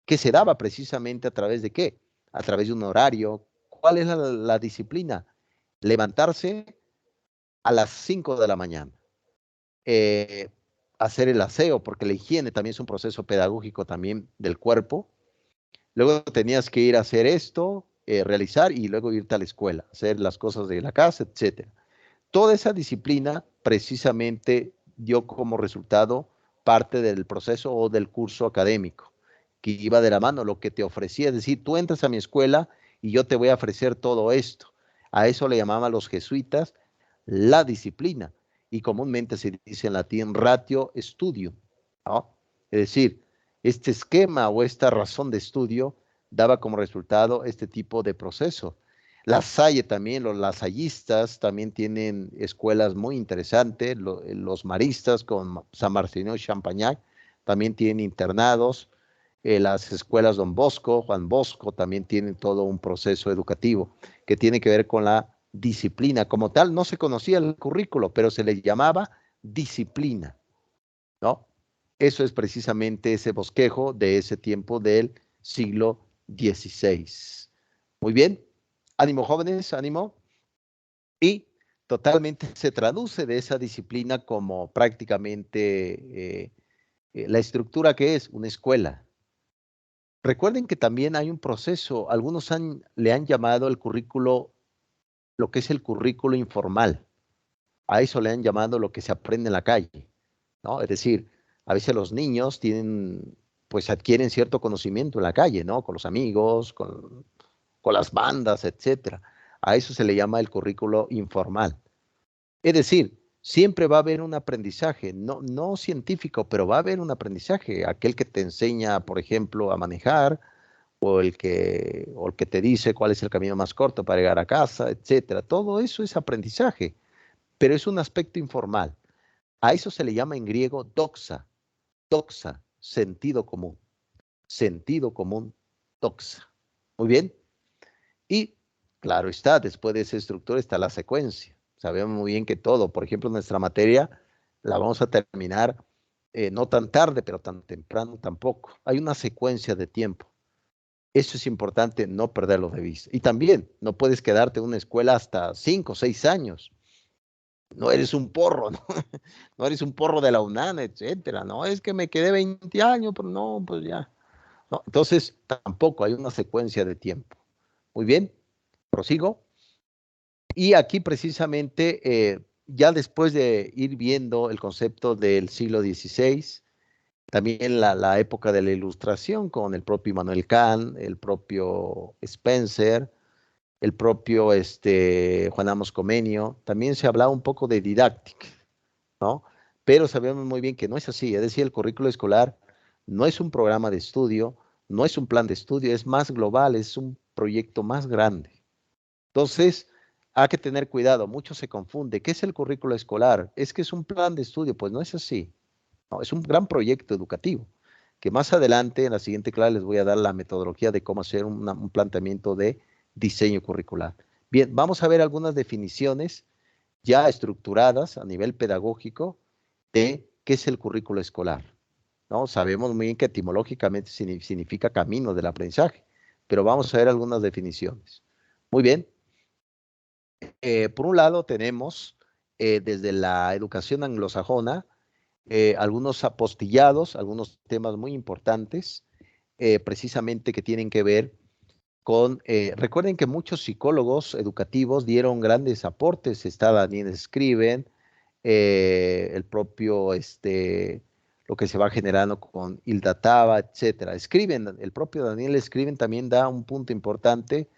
que se daba precisamente a través de qué? A través de un horario. ¿Cuál es la disciplina? Levantarse a las 5 de la mañana. Eh, hacer el aseo, porque la higiene también es un proceso pedagógico también del cuerpo. Luego tenías que ir a hacer esto, realizar y luego irte a la escuela, hacer las cosas de la casa, etcétera. Toda esa disciplina precisamente dio como resultado parte del proceso o del curso académico, que iba de la mano, lo que te ofrecía, es decir, tú entras a mi escuela y yo te voy a ofrecer todo esto. A eso le llamaban los jesuitas la disciplina, y comúnmente se dice en latín ratio studium, ¿no? Es decir, este esquema o esta razón de estudio daba como resultado este tipo de proceso. La Salle también, los lasallistas también tienen escuelas muy interesantes, los maristas con San Marcelino y Champañac también tienen internados, las escuelas Don Bosco, Juan Bosco también tienen todo un proceso educativo que tiene que ver con la disciplina. Como tal, no se conocía el currículo, pero se le llamaba disciplina, ¿no? Eso es precisamente ese bosquejo de ese tiempo del siglo XVI. Muy bien, ánimo jóvenes, ánimo. Y totalmente se traduce de esa disciplina como prácticamente la estructura que es una escuela. Recuerden que también hay un proceso, algunos le han llamado el currículo, lo que es el currículo informal. A eso le han llamado lo que se aprende en la calle, ¿no? Es decir, a veces los niños tienen, pues adquieren cierto conocimiento en la calle, ¿no? Con los amigos, con las bandas, etcétera. A eso se le llama el currículo informal. Es decir, siempre va a haber un aprendizaje, no científico, pero va a haber un aprendizaje. Aquel que te enseña, por ejemplo, a manejar, o el que te dice cuál es el camino más corto para llegar a casa, etcétera. Todo eso es aprendizaje, pero es un aspecto informal. A eso se le llama en griego doxa, doxa, sentido común, doxa. Muy bien. Y claro está, después de esa estructura está la secuencia. Sabemos muy bien que todo, por ejemplo, nuestra materia la vamos a terminar no tan tarde, pero tan temprano tampoco. Hay una secuencia de tiempo. Eso es importante no perderlo de vista. Y también no puedes quedarte en una escuela hasta 5 o 6 años. No eres un porro, ¿no? No eres un porro de la UNAM, etcétera. No, es que me quedé 20 años, pero no, pues ya. No, entonces, tampoco hay una secuencia de tiempo. Muy bien, prosigo. Y aquí precisamente, ya después de ir viendo el concepto del siglo XVI, también la época de la Ilustración con el propio Immanuel Kant, el propio Spencer, el propio Juan Amos Comenio, también se hablaba un poco de didáctica, ¿no? Pero sabemos muy bien que no es así, es decir, el currículo escolar no es un programa de estudio, no es un plan de estudio, es más global, es un proyecto más grande. Entonces, hay que tener cuidado, mucho se confunde. ¿Qué es el currículo escolar? Es que es un plan de estudio, pues no es así. No, es un gran proyecto educativo, que más adelante, en la siguiente clase, les voy a dar la metodología de cómo hacer un planteamiento de diseño curricular. Bien, vamos a ver algunas definiciones ya estructuradas a nivel pedagógico de qué es el currículo escolar, ¿no? Sabemos muy bien que etimológicamente significa camino del aprendizaje, pero vamos a ver algunas definiciones. Muy bien. Por un lado tenemos desde la educación anglosajona algunos apostillados, algunos temas muy importantes, precisamente que tienen que ver con, recuerden que muchos psicólogos educativos dieron grandes aportes, está Daniel Scriven, el propio, lo que se va generando con Hilda Taba, etcétera. Scriven, el propio Daniel Scriven también da un punto importante.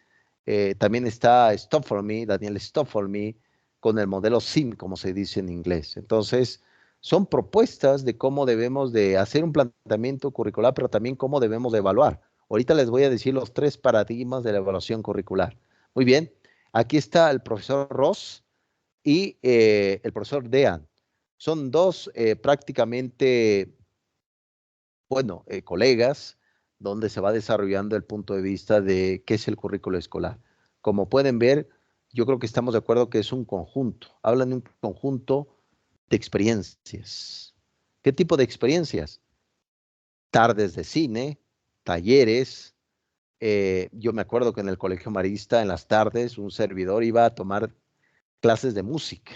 También está Stop for Me, Daniel Stop for Me, con el modelo SIM, como se dice en inglés. Entonces, son propuestas de cómo debemos de hacer un planteamiento curricular, pero también cómo debemos de evaluar. Ahorita les voy a decir los 3 paradigmas de la evaluación curricular. Muy bien, aquí está el profesor Ross y el profesor Dean. Son dos prácticamente, bueno, colegas, donde se va desarrollando el punto de vista de qué es el currículo escolar. Como pueden ver, yo creo que estamos de acuerdo que es un conjunto. Hablan de un conjunto de experiencias. ¿Qué tipo de experiencias? Tardes de cine, talleres. Yo me acuerdo que en el Colegio Marista, en las tardes, un servidor iba a tomar clases de música.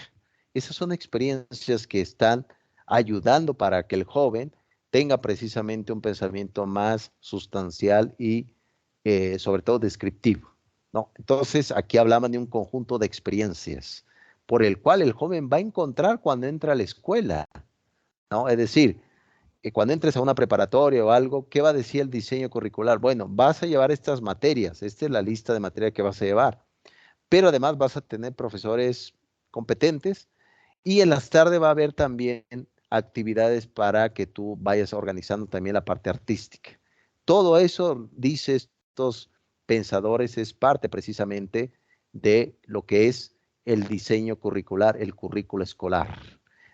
Esas son experiencias que están ayudando para que el joven tenga precisamente un pensamiento más sustancial y sobre todo descriptivo, ¿no? Entonces, aquí hablaban de un conjunto de experiencias por el cual el joven va a encontrar cuando entra a la escuela, ¿no? Es decir, cuando entres a una preparatoria o algo, ¿qué va a decir el diseño curricular? Bueno, vas a llevar estas materias, esta es la lista de materias que vas a llevar, pero además vas a tener profesores competentes y en las tardes va a haber también actividades para que tú vayas organizando también la parte artística. Todo eso, dice estos pensadores, es parte precisamente de lo que es el diseño curricular, el currículo escolar.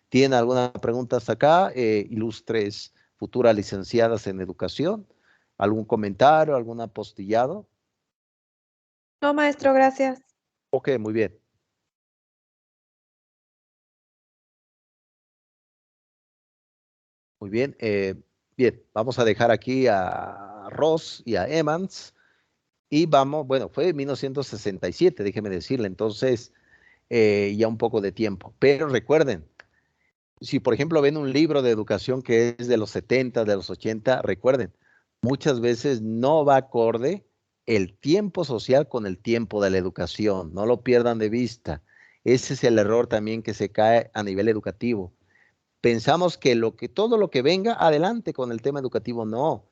¿Tienen alguna pregunta hasta acá? Ilustres futuras licenciadas en educación. ¿Algún comentario, algún apostillado? No, maestro, gracias. Ok, muy bien. Muy bien. Bien, vamos a dejar aquí a Ross y a Emmons. Y vamos, bueno, fue en 1967, déjeme decirle, entonces ya un poco de tiempo. Pero recuerden, si por ejemplo ven un libro de educación que es de los 70, de los 80, recuerden, muchas veces no va acorde el tiempo social con el tiempo de la educación. No lo pierdan de vista. Ese es el error también que se cae a nivel educativo. Pensamos que todo lo que venga, adelante con el tema educativo. No.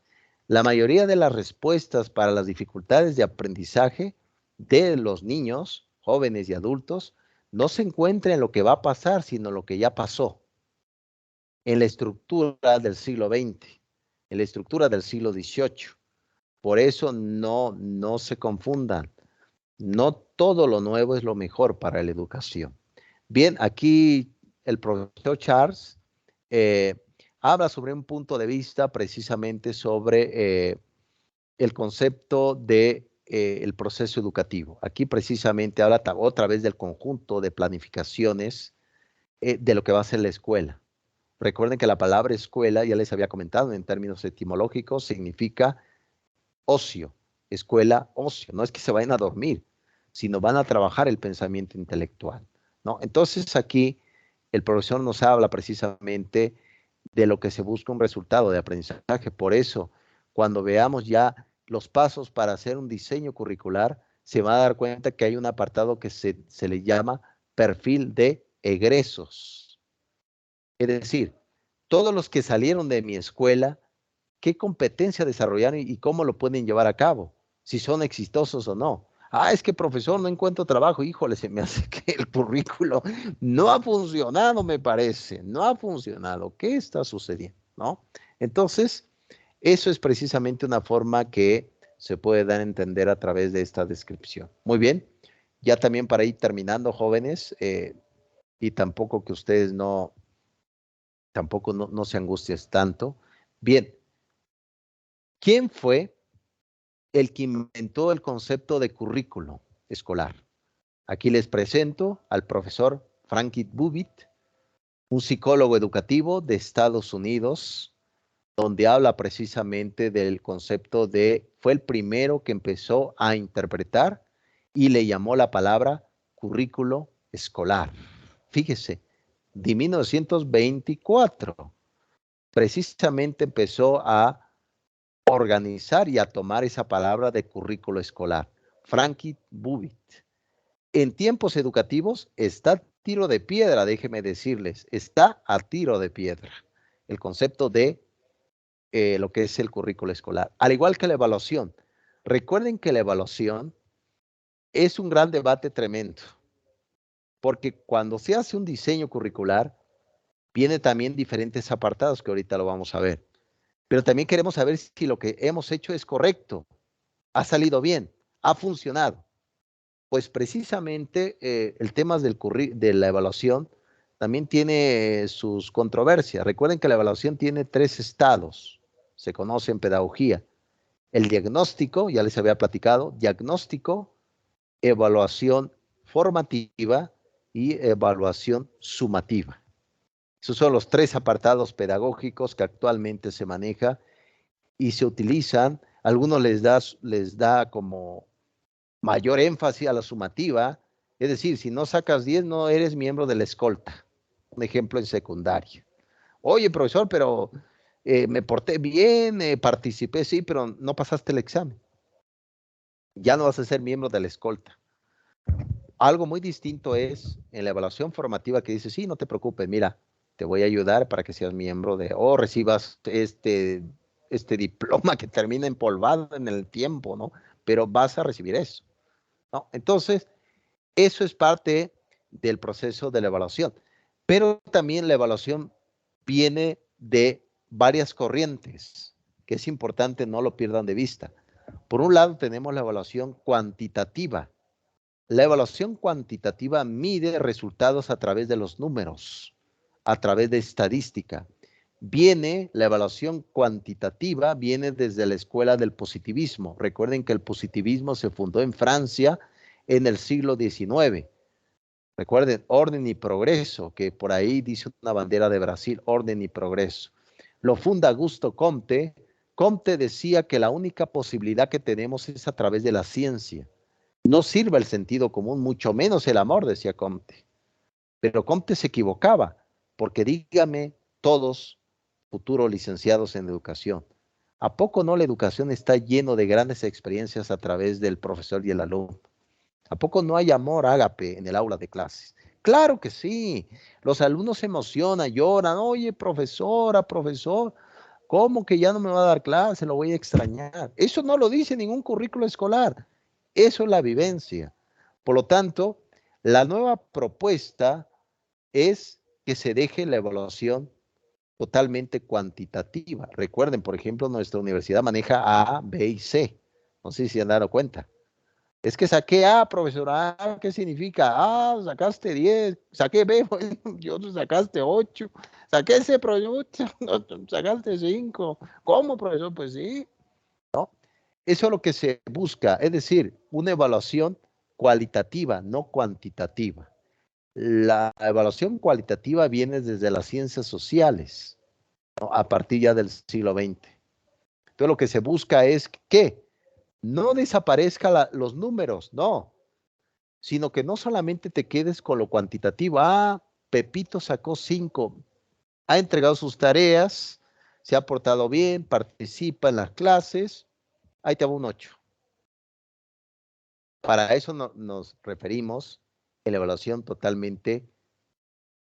La mayoría de las respuestas para las dificultades de aprendizaje de los niños, jóvenes y adultos, no se encuentra en lo que va a pasar, sino en lo que ya pasó, en la estructura del siglo XX, en la estructura del siglo XVIII. Por eso no se confundan. No todo lo nuevo es lo mejor para la educación. Bien, aquí el profesor Charles eh, habla sobre un punto de vista precisamente sobre el concepto de el proceso educativo. Aquí precisamente habla otra vez del conjunto de planificaciones de lo que va a ser la escuela. Recuerden que la palabra escuela, ya les había comentado en términos etimológicos, significa ocio, escuela, ocio. No es que se vayan a dormir, sino van a trabajar el pensamiento intelectual, ¿no? Entonces aquí el profesor nos habla precisamente de lo que se busca un resultado de aprendizaje. Por eso, cuando veamos ya los pasos para hacer un diseño curricular, se va a dar cuenta que hay un apartado que se le llama perfil de egresos. Es decir, todos los que salieron de mi escuela, qué competencia desarrollaron y cómo lo pueden llevar a cabo, si son exitosos o no. Ah, es que profesor, no encuentro trabajo. Híjole, se me hace que el currículo no ha funcionado, me parece. No ha funcionado. ¿Qué está sucediendo? ¿No? Entonces, eso es precisamente una forma que se puede dar a entender a través de esta descripción. Muy bien. Ya también para ir terminando, jóvenes, y tampoco que ustedes tampoco no se angustien tanto. Bien, ¿quién fue el que inventó el concepto de currículo escolar. Aquí les presento al profesor Franklin Bubit, un psicólogo educativo de Estados Unidos, donde habla precisamente del concepto de, fue el primero que empezó a interpretar y le llamó la palabra currículo escolar. Fíjese, de 1924, precisamente empezó a organizar y a tomar esa palabra de currículo escolar. Franklin Bubit. En tiempos educativos está a tiro de piedra, déjenme decirles, está a tiro de piedra el concepto de lo que es el currículo escolar, al igual que la evaluación. Recuerden que la evaluación es un gran debate tremendo, porque cuando se hace un diseño curricular, viene también diferentes apartados que ahorita lo vamos a ver, pero también queremos saber si lo que hemos hecho es correcto, ha salido bien, ha funcionado. Pues precisamente el tema de la evaluación también tiene sus controversias. Recuerden que la evaluación tiene 3 estados, se conoce en pedagogía. El diagnóstico, ya les había platicado, diagnóstico, evaluación formativa y evaluación sumativa. Esos son los 3 apartados pedagógicos que actualmente se maneja y se utilizan. Algunos les da como mayor énfasis a la sumativa, es decir, si no sacas 10 no eres miembro de la escolta. Un ejemplo en secundaria. Oye, profesor, pero me porté bien, participé, sí, pero no pasaste el examen. Ya no vas a ser miembro de la escolta. Algo muy distinto es en la evaluación formativa que dice, sí, no te preocupes, mira, te voy a ayudar para que seas miembro de, o recibas este diploma que termina empolvado en el tiempo, ¿no? Pero vas a recibir eso, ¿no? Entonces, eso es parte del proceso de la evaluación. Pero también la evaluación viene de varias corrientes, que es importante no lo pierdan de vista. Por un lado tenemos la evaluación cuantitativa. La evaluación cuantitativa mide resultados a través de los números, a través de estadística. La evaluación cuantitativa viene desde la escuela del positivismo. Recuerden que el positivismo se fundó en Francia en el siglo XIX. Recuerden, orden y progreso, que por ahí dice una bandera de Brasil, orden y progreso. Lo funda Augusto Comte. Comte decía que la única posibilidad que tenemos es a través de la ciencia. No sirve el sentido común, mucho menos el amor, decía Comte. Pero Comte se equivocaba, porque dígame todos, futuros licenciados en educación, ¿a poco no la educación está lleno de grandes experiencias a través del profesor y el alumno? ¿A poco no hay amor ágape en el aula de clases? Claro que sí. Los alumnos se emocionan, lloran. Oye, profesora, profesor, ¿cómo que ya no me va a dar clase? Lo voy a extrañar. Eso no lo dice ningún currículo escolar. Eso es la vivencia. Por lo tanto, la nueva propuesta es que se deje la evaluación totalmente cuantitativa. Recuerden, por ejemplo, nuestra universidad maneja A, B y C. No sé si se han dado cuenta. Es que saqué A, profesora. A, ¿qué significa? A, sacaste 10. Saqué B, yo sacaste 8. Saqué C, profesor, sacaste 5. ¿Cómo, profesor? Pues sí. ¿No? Eso es lo que se busca, es decir, una evaluación cualitativa, no cuantitativa. La evaluación cualitativa viene desde las ciencias sociales, ¿no? A partir ya del siglo XX. Entonces lo que se busca es que no desaparezcan los números, no, sino que no solamente te quedes con lo cuantitativo. Ah, Pepito sacó 5, ha entregado sus tareas, se ha portado bien, participa en las clases, ahí te va un 8. Para eso nos referimos en la evaluación totalmente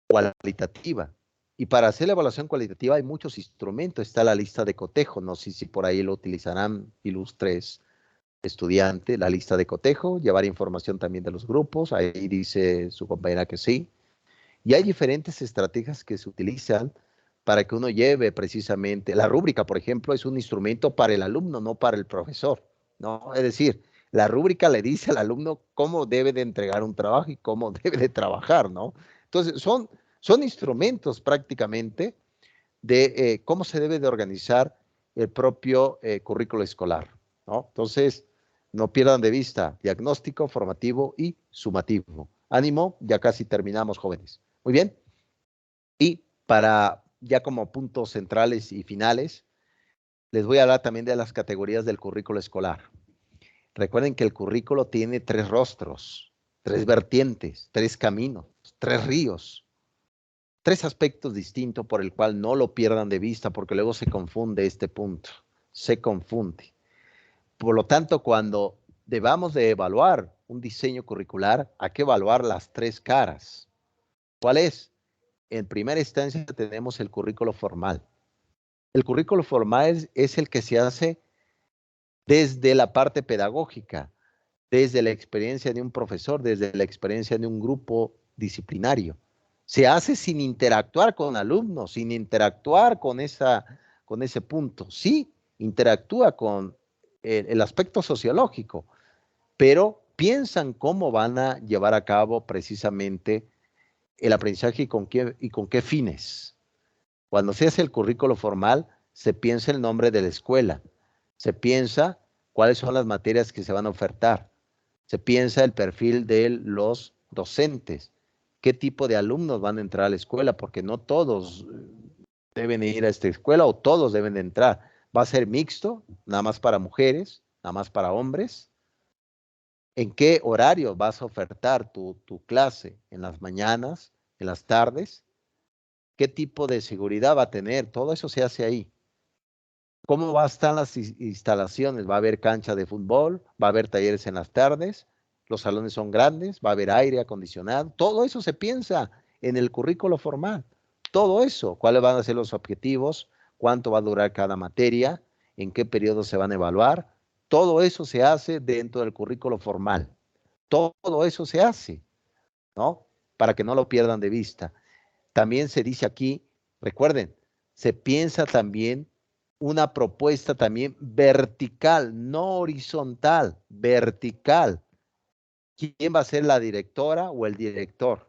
cualitativa. Y para hacer la evaluación cualitativa hay muchos instrumentos. Está la lista de cotejo. No sé si por ahí lo utilizarán ilustres estudiantes. La lista de cotejo, llevar información también de los grupos. Ahí dice su compañera que sí. Y hay diferentes estrategias que se utilizan para que uno lleve precisamente. La rúbrica, por ejemplo, es un instrumento para el alumno, no para el profesor, ¿no? Es decir, la rúbrica le dice al alumno cómo debe de entregar un trabajo y cómo debe de trabajar, ¿no? Entonces, son instrumentos prácticamente de cómo se debe de organizar el propio currículo escolar. ¿no? Entonces, no pierdan de vista diagnóstico, formativo y sumativo. Ánimo, ya casi terminamos, jóvenes. Muy bien. Y para ya como puntos centrales y finales, les voy a hablar también de las categorías del currículo escolar. Recuerden que el currículo tiene 3 rostros, 3 vertientes, 3 caminos, 3 ríos, 3 aspectos distintos por el cual no lo pierdan de vista, porque luego se confunde este punto, se confunde. Por lo tanto, cuando debamos de evaluar un diseño curricular, hay que evaluar las 3 caras. ¿Cuál es? En primera instancia tenemos el currículo formal. El currículo formal es el que se hace desde la parte pedagógica, desde la experiencia de un profesor, desde la experiencia de un grupo disciplinario. Se hace sin interactuar con alumnos, sin interactuar con ese punto. Sí, interactúa con el aspecto sociológico, pero piensan cómo van a llevar a cabo precisamente el aprendizaje y con qué fines. Cuando se hace el currículo formal, se piensa el nombre de la escuela, se piensa cuáles son las materias que se van a ofertar, se piensa el perfil de los docentes, qué tipo de alumnos van a entrar a la escuela, porque no todos deben ir a esta escuela o todos deben de entrar. Va a ser mixto, nada más para mujeres, nada más para hombres. ¿En qué horario vas a ofertar tu clase? ¿En las mañanas? ¿En las tardes? ¿Qué tipo de seguridad va a tener? Todo eso se hace ahí. ¿Cómo van a estar las instalaciones? ¿Va a haber cancha de fútbol? ¿Va a haber talleres en las tardes? ¿Los salones son grandes? ¿Va a haber aire acondicionado? Todo eso se piensa en el currículo formal. Todo eso. ¿Cuáles van a ser los objetivos? ¿Cuánto va a durar cada materia? ¿En qué periodo se van a evaluar? Todo eso se hace dentro del currículo formal. Todo eso se hace, ¿no? Para que no lo pierdan de vista. También se dice aquí, recuerden, se piensa también una propuesta también vertical, no horizontal, vertical. ¿Quién va a ser la directora o el director?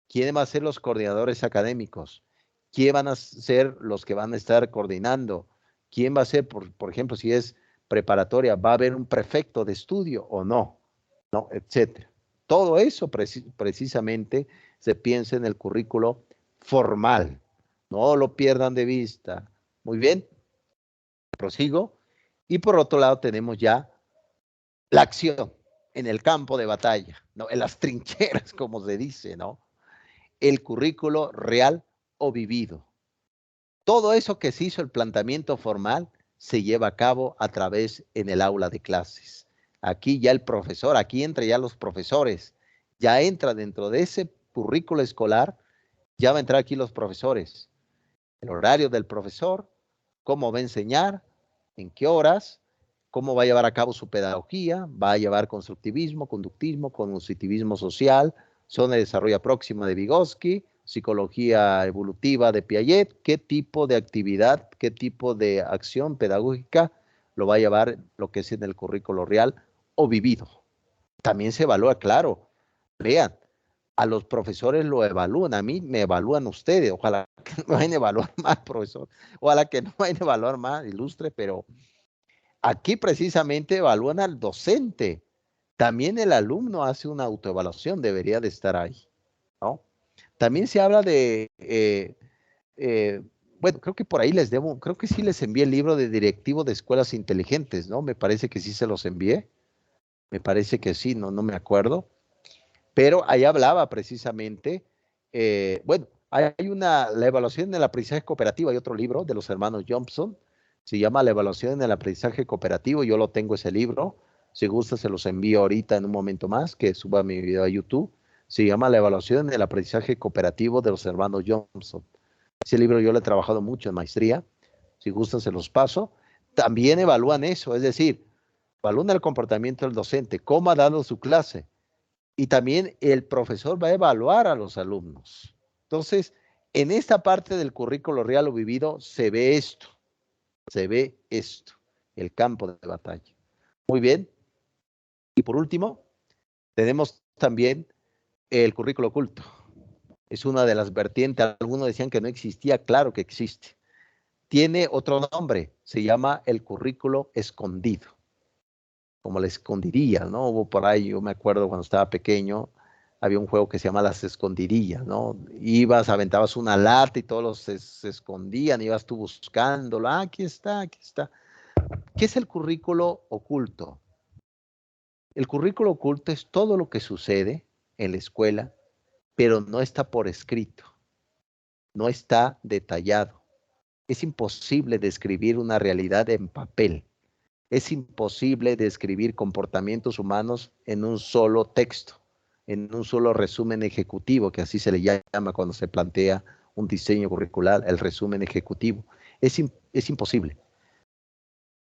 ¿Quién va a ser los coordinadores académicos? ¿Quién van a ser los que van a estar coordinando? ¿Quién va a ser, por ejemplo, si es preparatoria, va a haber un prefecto de estudio o no? ¿No? Etcétera. Todo eso precisamente se piensa en el currículo formal. No lo pierdan de vista. Muy bien, prosigo. Y por otro lado tenemos ya la acción en el campo de batalla, ¿no? En las trincheras, como se dice, ¿no? El currículo real o vivido. Todo eso que se hizo el planteamiento formal se lleva a cabo a través en el aula de clases. Aquí ya el profesor, aquí entra ya los profesores, ya entra dentro de ese currículo escolar, ya va a entrar aquí los profesores. El horario del profesor, cómo va a enseñar, en qué horas, cómo va a llevar a cabo su pedagogía, va a llevar constructivismo, conductismo, cognitivismo social, zona de desarrollo próxima de Vygotsky, psicología evolutiva de Piaget, qué tipo de actividad, qué tipo de acción pedagógica lo va a llevar lo que es en el currículo real o vivido. También se evalúa, claro, vean, a los profesores lo evalúan, a mí me evalúan ustedes, ojalá que no vayan a evaluar más, profesor, ojalá que no vayan a evaluar más, ilustre, pero aquí precisamente evalúan al docente, también el alumno hace una autoevaluación, debería de estar ahí, ¿no? También se habla de, eh, bueno, creo que por ahí les debo, creo que sí les envié el libro de directivo de escuelas inteligentes, ¿no? Me parece que sí se los envié, me parece que sí, no me acuerdo. Pero ahí hablaba precisamente, bueno, hay la evaluación del aprendizaje cooperativo, hay otro libro de los hermanos Johnson, se llama La evaluación del aprendizaje cooperativo, yo lo tengo ese libro, si gusta se los envío ahorita en un momento más, que suba mi video a YouTube, se llama La evaluación del aprendizaje cooperativo de los hermanos Johnson. Ese libro yo lo he trabajado mucho en maestría, si gustan se los paso. También evalúan eso, es decir, evalúan el comportamiento del docente, cómo ha dado su clase, y también el profesor va a evaluar a los alumnos. Entonces, en esta parte del currículo real o vivido se ve esto, el campo de batalla. Muy bien. Y por último, tenemos también el currículo oculto. Es una de las vertientes, algunos decían que no existía, claro que existe. Tiene otro nombre, se llama el currículo escondido. como la escondidilla, ¿no? Hubo por ahí, yo me acuerdo cuando estaba pequeño, había un juego que se llama las escondidillas, ¿no? Ibas, aventabas una lata y todos se escondían, ibas tú buscándolo, ah, aquí está, aquí está. ¿Qué es el currículo oculto? El currículo oculto es todo lo que sucede en la escuela, pero no está por escrito, no está detallado. Es imposible describir una realidad en papel. Es imposible describir comportamientos humanos en un solo texto, en un solo resumen ejecutivo, que así se le llama cuando se plantea un diseño curricular, el resumen ejecutivo. Es imposible.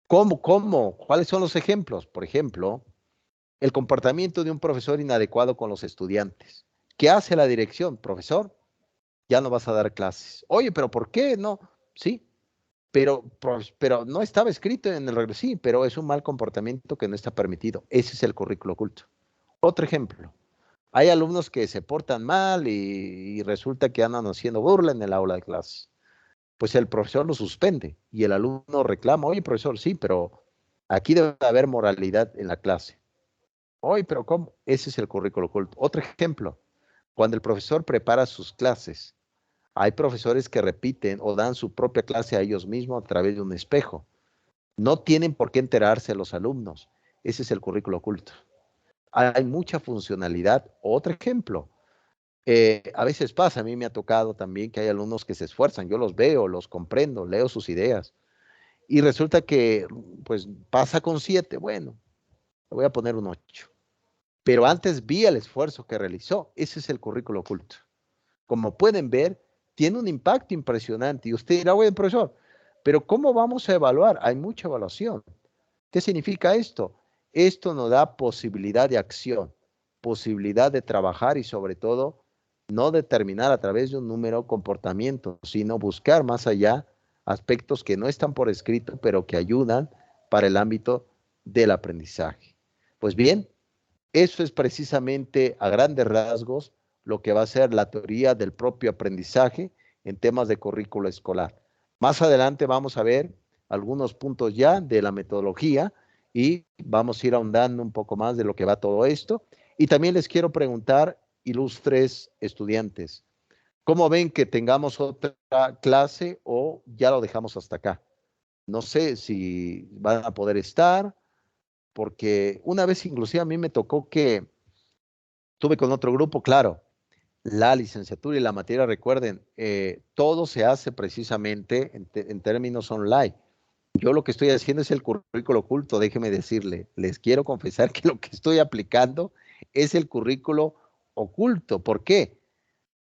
¿Cómo? ¿Cómo? ¿Cuáles son los ejemplos? Por ejemplo, el comportamiento de un profesor inadecuado con los estudiantes. ¿Qué hace la dirección? Profesor, ya no vas a dar clases. Oye, pero ¿por qué no? Sí, pero no estaba escrito en el reglamento. Sí, pero es un mal comportamiento que no está permitido. Ese es el currículo oculto. Otro ejemplo. Hay alumnos que se portan mal y resulta que andan haciendo burla en el aula de clases. Pues el profesor lo suspende y el alumno reclama, oye, profesor, sí, pero aquí debe haber moralidad en la clase. Oye, pero ¿cómo? Ese es el currículo oculto. Otro ejemplo. Cuando el profesor prepara sus clases, hay profesores que repiten o dan su propia clase a ellos mismos a través de un espejo. No tienen por qué enterarse los alumnos. Ese es el currículo oculto. Hay mucha funcionalidad. Otro ejemplo. A veces pasa, a mí me ha tocado también que hay alumnos que se esfuerzan. Yo los veo, los comprendo, leo sus ideas. Y resulta que, pues, pasa con 7. Bueno, le voy a poner un 8. Pero antes vi el esfuerzo que realizó. Ese es el currículo oculto. Como pueden ver, tiene un impacto impresionante. Y usted dirá, oye, profesor, pero ¿cómo vamos a evaluar? Hay mucha evaluación. ¿Qué significa esto? Esto nos da posibilidad de acción, posibilidad de trabajar y sobre todo no determinar a través de un número comportamiento, sino buscar más allá aspectos que no están por escrito, pero que ayudan para el ámbito del aprendizaje. Pues bien, eso es precisamente a grandes rasgos lo que va a ser la teoría del propio aprendizaje en temas de currículo escolar. Más adelante vamos a ver algunos puntos ya de la metodología y vamos a ir ahondando un poco más de lo que va todo esto. Y también les quiero preguntar, ilustres estudiantes, ¿cómo ven que tengamos otra clase o ya lo dejamos hasta acá? No sé si van a poder estar, porque una vez inclusive a mí me tocó que estuve con otro grupo, claro, la licenciatura y la materia, recuerden, todo se hace precisamente en términos online. Yo lo que estoy haciendo es el currículo oculto, déjeme decirle, les quiero confesar que lo que estoy aplicando es el currículo oculto. ¿Por qué?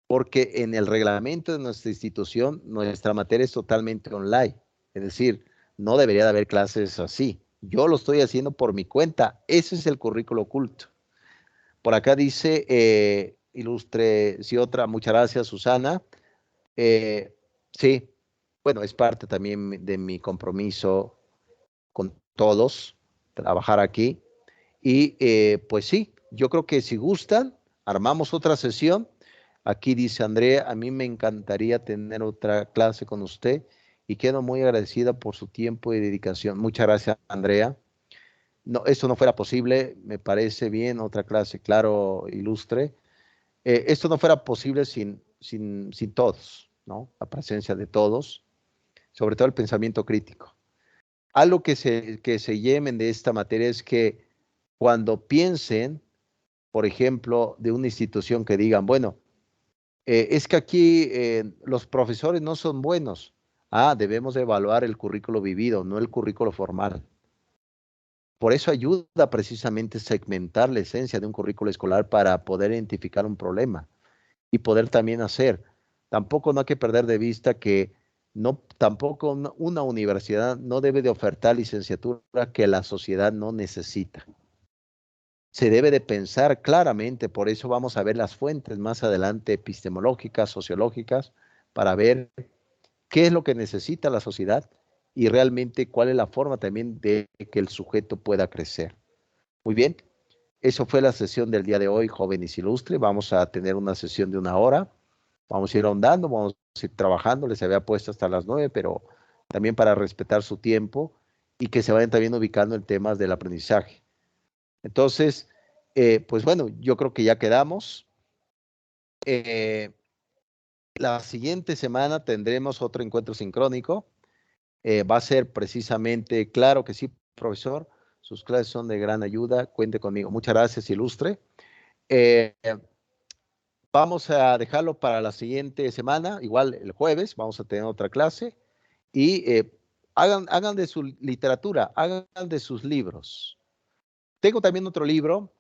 Porque en el reglamento de nuestra institución, nuestra materia es totalmente online. Es decir, no debería de haber clases así. Yo lo estoy haciendo por mi cuenta. Ese es el currículo oculto. Por acá dice, ilustre, sí, otra, muchas gracias, Susana. Sí, bueno, es parte también de mi compromiso con todos, trabajar aquí. Y pues sí, yo creo que si gustan, armamos otra sesión. Aquí dice Andrea, a mí me encantaría tener otra clase con usted y quedo muy agradecida por su tiempo y dedicación. Muchas gracias, Andrea. No, esto no fuera posible, me parece bien, otra clase, claro, ilustre. Esto no fuera posible sin todos, ¿no? La presencia de todos, sobre todo el pensamiento crítico. Algo que se lleven de esta materia es que cuando piensen, por ejemplo, de una institución que digan, bueno, es que aquí los profesores no son buenos. Ah, debemos evaluar el currículo vivido, no el currículo formal. Por eso ayuda precisamente segmentar la esencia de un currículo escolar para poder identificar un problema y poder también hacer. Tampoco no hay que perder de vista que no, tampoco una universidad no debe de ofertar licenciatura que la sociedad no necesita. Se debe de pensar claramente, por eso vamos a ver las fuentes más adelante epistemológicas, sociológicas, para ver qué es lo que necesita la sociedad y realmente cuál es la forma también de que el sujeto pueda crecer. Muy bien, eso fue la sesión del día de hoy, jóvenes ilustres. Vamos a tener una sesión de 1 hora. Vamos a ir ahondando, vamos a ir trabajando. Les había puesto hasta las 9, pero también para respetar su tiempo y que se vayan también ubicando en temas del aprendizaje. Entonces, pues bueno, yo creo que ya quedamos. La siguiente semana tendremos otro encuentro sincrónico. Va a ser precisamente, claro que sí, profesor, sus clases son de gran ayuda, cuente conmigo. Muchas gracias, Ilustre. Eh, Vamos a dejarlo para la siguiente semana, igual el jueves, vamos a tener otra clase. Y hagan de su literatura, hagan de sus libros. Tengo también otro libro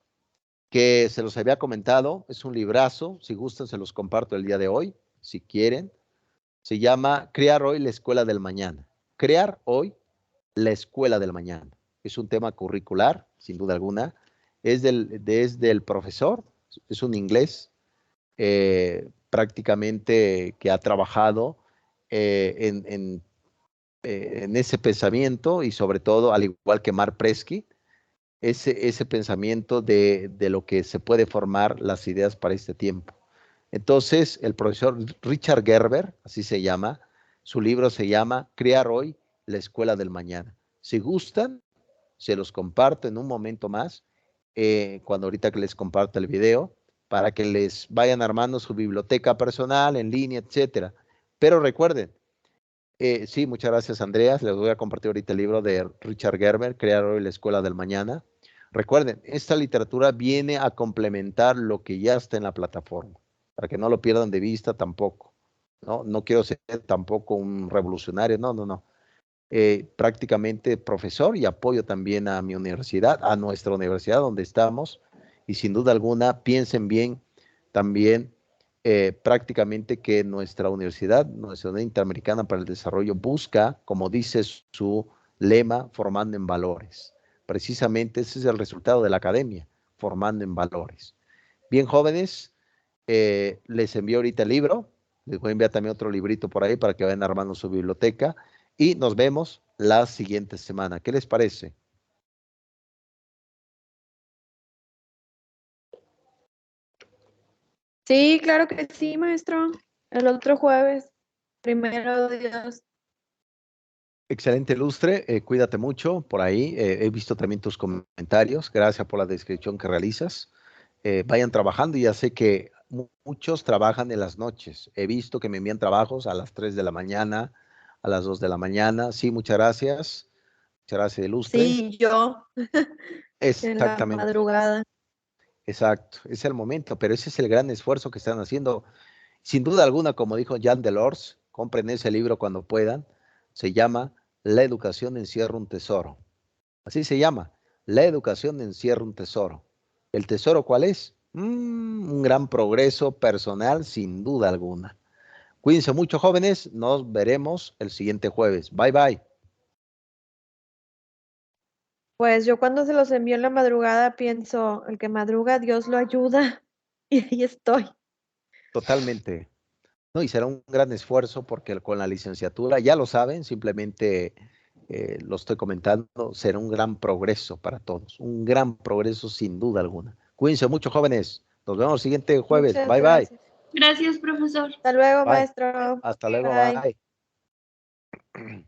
que se los había comentado, es un librazo, si gustan se los comparto el día de hoy, si quieren. Se llama Crear hoy la escuela del mañana. Crear hoy la escuela del mañana. Es un tema curricular, sin duda alguna. Es del profesor, es un inglés, prácticamente que ha trabajado en ese pensamiento y sobre todo, al igual que Mark Presky, ese pensamiento de lo que se puede formar las ideas para este tiempo. Entonces, el profesor Richard Gerber, así se llama, su libro se llama Crear hoy la escuela del mañana. Si gustan, se los comparto en un momento más, cuando ahorita que les comparto el video, para que les vayan armando su biblioteca personal, en línea, etcétera. Pero recuerden, sí, muchas gracias, Andreas. Les voy a compartir ahorita el libro de Richard Gerber, Crear hoy la escuela del mañana. Recuerden, esta literatura viene a complementar lo que ya está en la plataforma, para que no lo pierdan de vista tampoco. No quiero ser tampoco un revolucionario, no. Prácticamente profesor y apoyo también a mi universidad, a nuestra universidad donde estamos, y sin duda alguna piensen bien también prácticamente que nuestra universidad Interamericana para el Desarrollo busca, como dice su lema, formando en valores. Precisamente ese es el resultado de la academia, formando en valores. Bien, jóvenes, les envío ahorita el libro, les voy a enviar también otro librito por ahí para que vayan armando su biblioteca y nos vemos la siguiente semana. ¿Qué les parece? Sí, claro que sí, maestro. El otro jueves, primero Dios. Excelente, Lustre. Cuídate mucho por ahí. He visto también tus comentarios. Gracias por la descripción que realizas. Vayan trabajando. Ya sé que muchos trabajan en las noches. He visto que me envían trabajos a las 3 de la mañana, a las 2 de la mañana. Sí, muchas gracias. Muchas gracias, Ilustre. Sí, yo en la Exactamente. madrugada. Exacto. Es el momento, pero ese es el gran esfuerzo que están haciendo. Sin duda alguna, como dijo Jean Delors, compren ese libro cuando puedan. Se llama La educación encierra un tesoro. Así se llama. La educación encierra un tesoro. ¿El tesoro cuál es? Un gran progreso personal, sin duda alguna. Cuídense mucho, jóvenes. Nos veremos el siguiente jueves. Bye, bye. Pues yo cuando se los envío en la madrugada pienso, el que madruga, Dios lo ayuda. Y ahí estoy. Totalmente. No, y será un gran esfuerzo porque con la licenciatura, ya lo saben, simplemente lo estoy comentando, será un gran progreso para todos, un gran progreso sin duda alguna. Cuídense mucho, jóvenes. Nos vemos el siguiente jueves. Muchas Bye, bye. gracias. Gracias, profesor. Hasta luego, Bye. maestro. Hasta luego, Bye. bye.